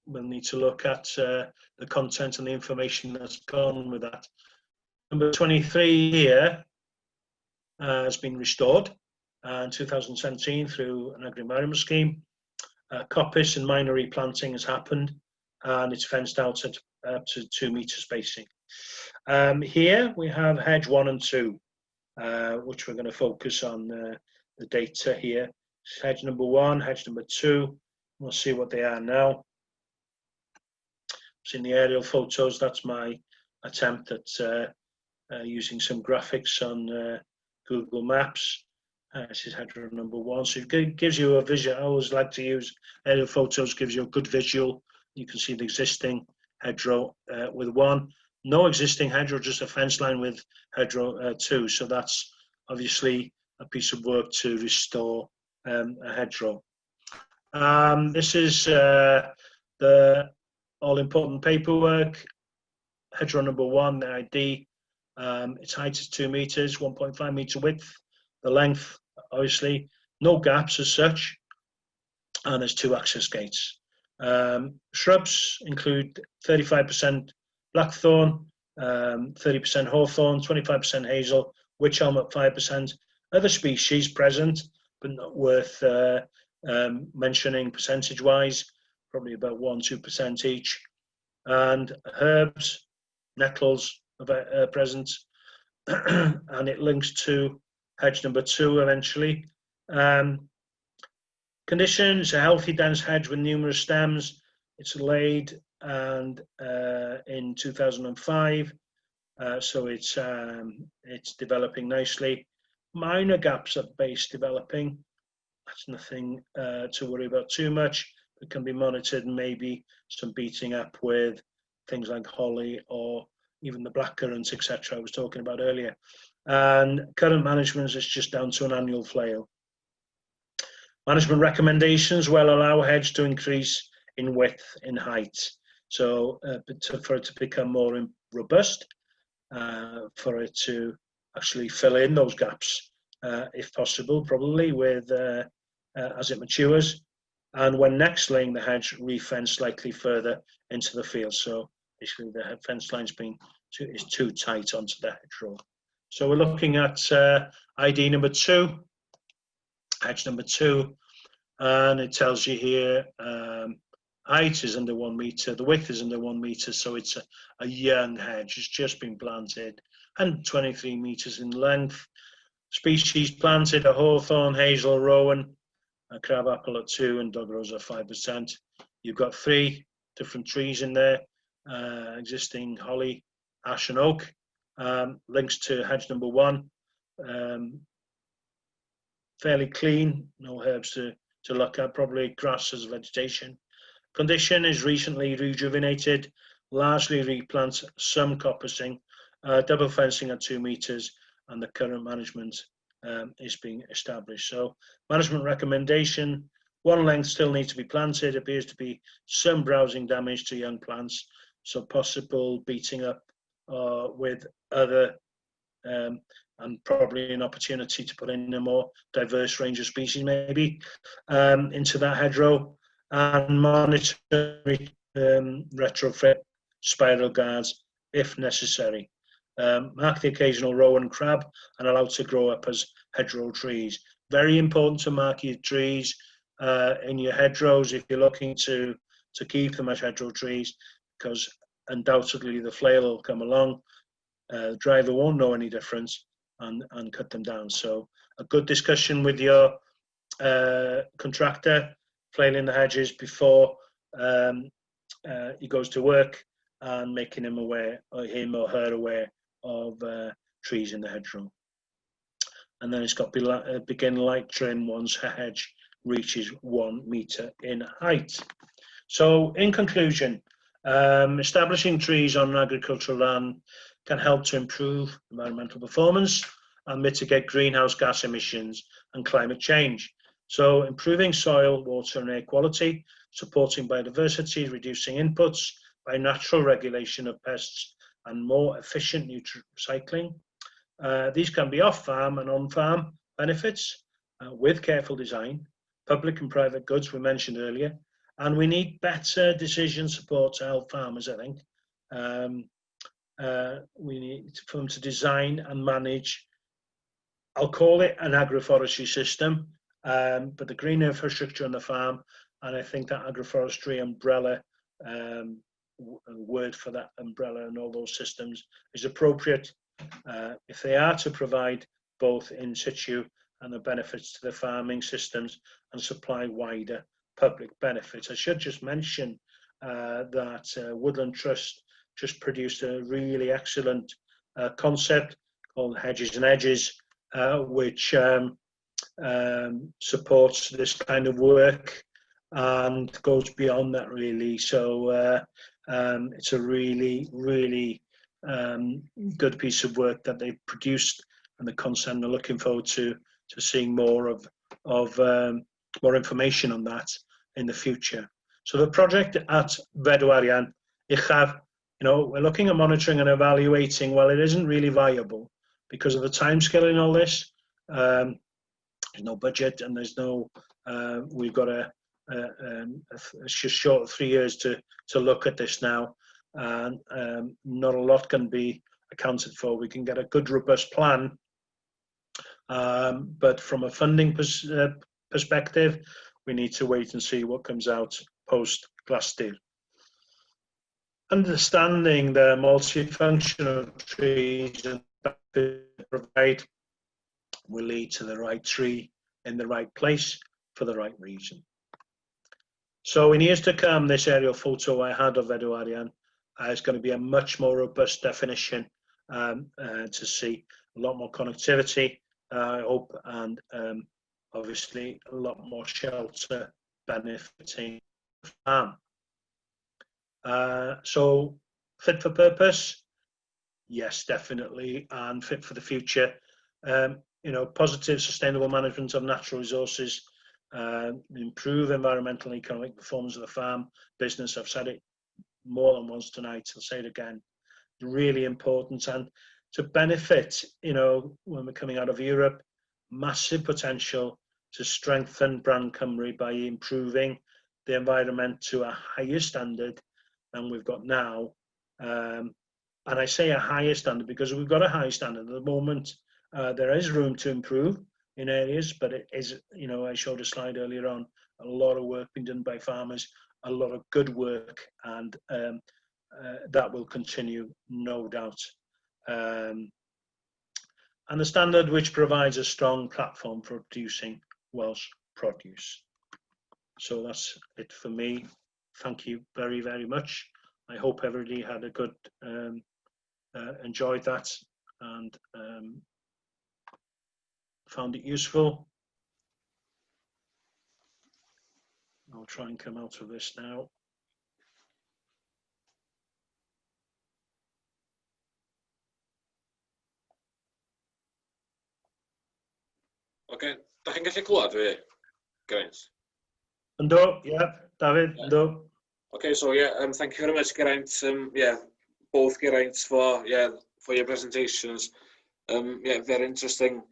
[SPEAKER 3] We'll need to look at the content and the information that's gone with that. Number 23 here has been restored in 2017 through an agri-environment scheme. Coppice and minor replanting has happened, and it's fenced out at up to 2 metre spacing. Here we have hedge 1 and 2, which we're going to focus on the data here. Hedge number 1, hedge number 2. We'll see what they are now. It's in the aerial photos. That's my attempt at using some graphics on Google Maps. This is hedgerow number 1. So it gives you a visual. I always like to use aerial photos, gives you a good visual. You can see the existing hedgerow with 1. No existing hedgerow, just a fence line with hedgerow 2. So that's obviously a piece of work to restore a hedgerow. This is the all-important paperwork. Hedgerow number 1, the ID. Its height is 2 metres, 1.5 metre width. The length, obviously, no gaps as such, and there's 2 access gates. Shrubs include 35% blackthorn, 30% hawthorn, 25% hazel, wych elm at 5%. Other species present, but not worth mentioning percentage-wise, probably about 1-2% each. And herbs, nettles are present, and it links to hedge number 2 eventually. Condition is a healthy dense hedge with numerous stems. It's laid and in 2005, so it's developing nicely. Minor gaps at base developing. That's nothing to worry about too much. It can be monitored, and maybe some beating up with things like holly or even the blackcurrant, etc. I was talking about earlier. And current management is just down to an annual flail. Management recommendations will allow hedge to increase in width, in height. So for it to become more robust, for it to actually fill in those gaps, if possible, probably with as it matures. And when next laying the hedge, re-fence slightly further into the field. So basically the fence line's is too tight onto the hedgerow. So we're looking at ID number 2, hedge number 2, and it tells you here height is under 1 metre, the width is under 1 metre, so it's a young hedge. It's just been planted, and 23 metres in length. Species planted are hawthorn, hazel, rowan, crabapple at 2, and dog rose at 5%. You've got 3 different trees in there, existing holly, ash and oak. Links to hedge number 1. Fairly clean, no herbs to look at, probably grass as vegetation. Condition is recently rejuvenated, largely replant, some coppicing, double fencing at 2 meters, and the current management is being established. So management recommendation, 1 length still needs to be planted. Appears to be some browsing damage to young plants, so possible beating up with other and probably an opportunity to put in a more diverse range of species maybe into that hedgerow, and monitor retrofit spiral guards if necessary. Mark the occasional rowan crab and allow to grow up as hedgerow trees. Very important to mark your trees in your hedgerows if you're looking to keep them as hedgerow trees, because undoubtedly the flail will come along, the driver won't know any difference and cut them down. So a good discussion with your contractor flailing the hedges before he goes to work, and making him aware, or him or her aware, of trees in the hedgerow. And then it's got to begin light trim once a hedge reaches 1 meter in height. So in conclusion, establishing trees on an agricultural land can help to improve environmental performance and mitigate greenhouse gas emissions and climate change. So improving soil, water and air quality, supporting biodiversity, reducing inputs by natural regulation of pests and more efficient nutrient recycling. These can be off-farm and on-farm benefits with careful design, public and private goods we mentioned earlier, and we need better decision support to help farmers, I think. We need for them to design and manage, I'll call it an agroforestry system, but the green infrastructure on the farm, and I think that agroforestry umbrella, word for that umbrella and all those systems is appropriate if they are to provide both in situ and the benefits to the farming systems and supply wider public benefits. I should just mention that Woodland Trust just produced a really excellent concept called Hedges and Edges, which supports this kind of work and goes beyond that really. So it's a really, really good piece of work that they've produced, and the concern are looking forward to seeing more of more information on that in the future. So the project at Bedwarian, Uchaf, we're looking at monitoring and evaluating. Well, it isn't really viable because of the timescale in all this. There's no budget, and there's no. We've got a just short of 3 years to look at this now, and not a lot can be accounted for. We can get a good, robust plan, but from a funding perspective, we need to wait and see what comes out post Glassdeal. Understanding the multifunctional trees and they provide will lead to the right tree in the right place for the right reason. So in years to come, this aerial photo I had of Bedwarian is going to be a much more robust definition to see a lot more connectivity, I hope, and obviously a lot more shelter benefiting the farm. So fit for purpose, yes, definitely, and fit for the future. Positive, sustainable management of natural resources, improve environmental and economic performance of the farm business. I've said it more than once tonight, I'll say it again. Really important, and to benefit, when we're coming out of Europe, massive potential to strengthen Brand Cymru by improving the environment to a higher standard than we've got now. And I say a higher standard because we've got a high standard at the moment. There is room to improve in areas, but it is, I showed a slide earlier on, a lot of work being done by farmers, a lot of good work, and that will continue, no doubt. And the standard which provides a strong platform for producing Welsh produce. So that's it for me. Thank you very, very much. I hope everybody had a good, enjoyed that and found it useful. I'll try and come out of this now.
[SPEAKER 2] Okay, da chi'n gallu clywed fi, Geraint?
[SPEAKER 3] Ynddo, yeah, David,
[SPEAKER 2] Yeah.
[SPEAKER 3] ynddo.
[SPEAKER 2] Okay, so yeah, thank you very much, Geraint. Yeah, both Geraint for your presentations. Yeah, very interesting.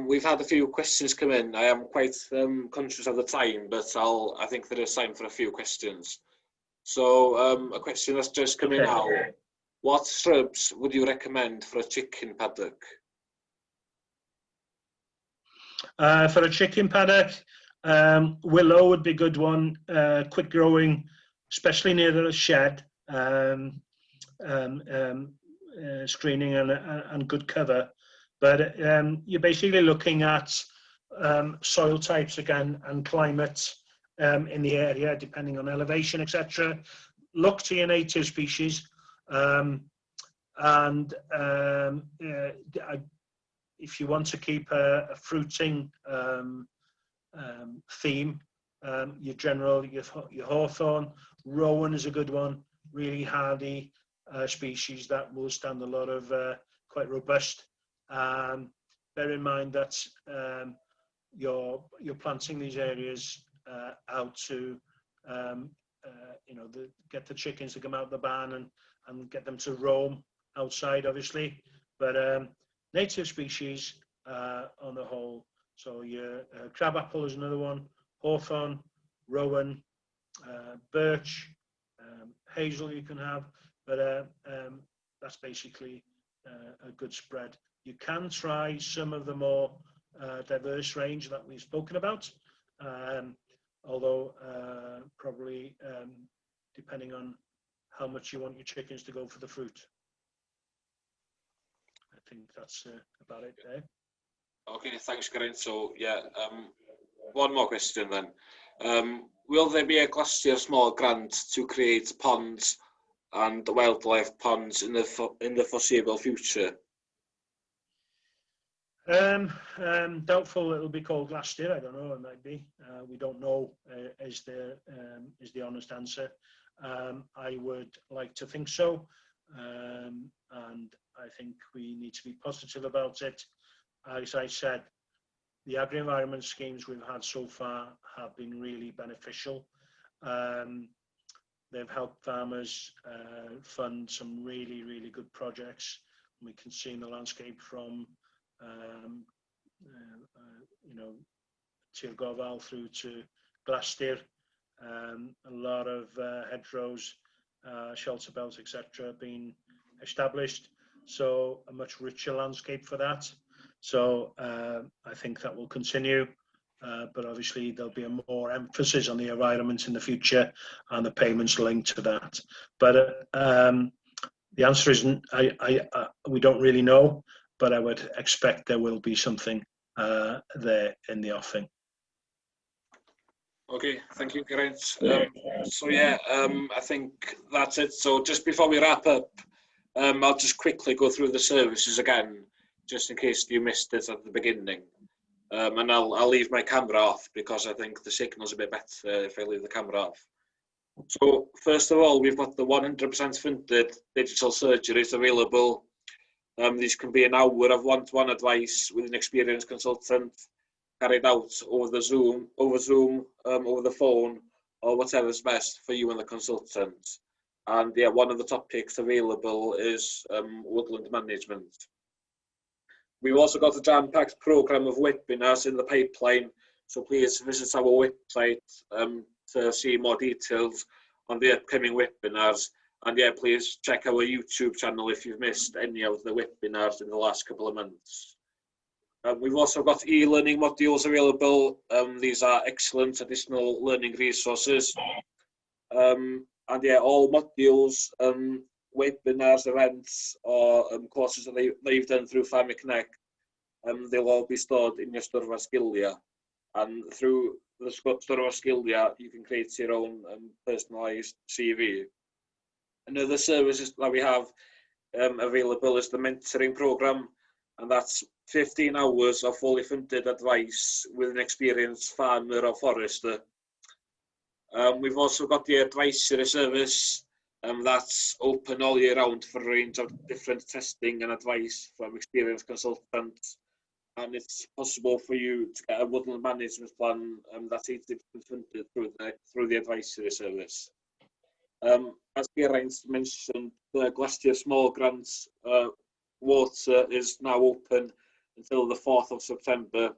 [SPEAKER 2] We've had a few questions come in. I am quite conscious of the time, but I think there is time for a few questions. So a question that's just come in now. What shrubs would you recommend for a chicken paddock?
[SPEAKER 3] For a chicken paddock, Willow would be a good one, quick growing, especially near the shed, screening and good cover. But you're basically looking at soil types again and climate in the area, depending on elevation, etc. Look to your native species, if you want to keep a fruiting theme, your hawthorn, rowan is a good one, really hardy species that will stand a lot of quite robust. Bear in mind that you're planting these areas out to get the chickens to come out the barn and get them to roam outside, obviously, but native species on the whole. So your crabapple is another one, hawthorn, rowan, birch, hazel you can have, but that's basically a good spread. You can try some of the more diverse range that we've spoken about, although probably depending on how much you want your chickens to go for the fruit. I think that's about it there.
[SPEAKER 2] Okay, thanks, Geraint. So yeah, one more question then. Will there be a glacier small grant to create ponds and wildlife ponds in the foreseeable future?
[SPEAKER 3] Doubtful it'll be called Glassdeer. I don't know. It might be. We don't know. Is the honest answer? I would like to think so, and I think we need to be positive about it. As I said, the agri-environment schemes we've had so far have been really beneficial. They've helped farmers fund some really, really good projects. We can see in the landscape from Tir Gofal through to Glassdeer, a lot of hedgerows, shelter belts, etc. being established. So a much richer landscape for that. So I think that will continue, but obviously there'll be a more emphasis on the environment in the future and the payments linked to that. But the answer isn't, we don't really know, but I would expect there will be something there in the offing.
[SPEAKER 2] Okay, thank you, Geraint. So yeah, I think that's it. So just before we wrap up, I'll just quickly go through the services again, just in case you missed it at the beginning. And I'll leave my camera off because I think the signal's a bit better if I leave the camera off. So first of all, we've got the 100% funded digital surgeries available. These can be an hour of one-to-one advice with an experienced consultant, carried out over Zoom, over the phone, or whatever's best for you and the consultant. And yeah, one of the topics available is woodland management. We've also got a jam-packed programme of webinars in the pipeline, so please visit our website to see more details on the upcoming webinars. And yeah, please check our YouTube channel if you've missed any of the webinars in the last couple of months. We've also got e-learning modules available. These are excellent additional learning resources. And yeah, all modules, webinars, events, or courses that they've done through Farming Connect, they'll all be stored in your Sturfa Sgilia. And through the Sturfa Sgilia, you can create your own personalised CV. Another services that we have available is the mentoring program, and that's 15 hours of fully funded advice with an experienced farmer or forester. We've also got the advisory service that's open all year round for a range of different testing and advice from experienced consultants. And it's possible for you to get a woodland management plan that's easily funded through the advisory service. As Geraint mentioned, the Glacier Small Grants water is now open until the 4th of September.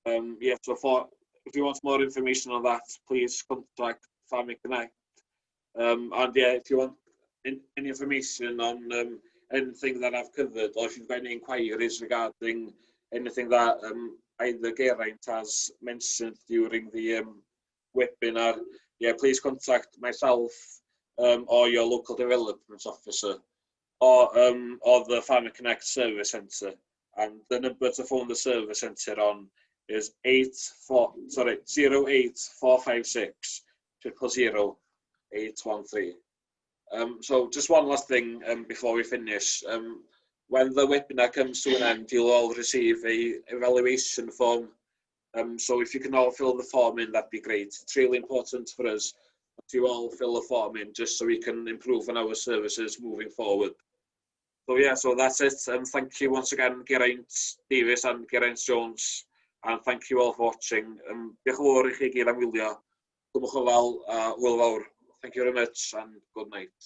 [SPEAKER 2] Yeah, so if you want more information on that, please contact Farming Connect. And yeah, if you want any information on anything that I've covered, or if you've got any inquiries regarding anything that either Geraint has mentioned during the webinar, yeah, please contact myself or your local development officer, or the Farming Connect Service Centre. And the number to phone the service centre on is 08456 000 813. So just one last thing before we finish. When the webinar comes to an end, you'll all receive a evaluation form. So if you can all fill the form in, that'd be great. It's really important for us that you all fill the form in, just so we can improve on our services moving forward. So yeah, so that's it. Thank you once again, Geraint Davies and Geraint Jones, and thank you all for watching. Diolch yn fawr i chi gyd am wylio. Cwmwch o fal a hwyl fawr. Thank you very much and good night.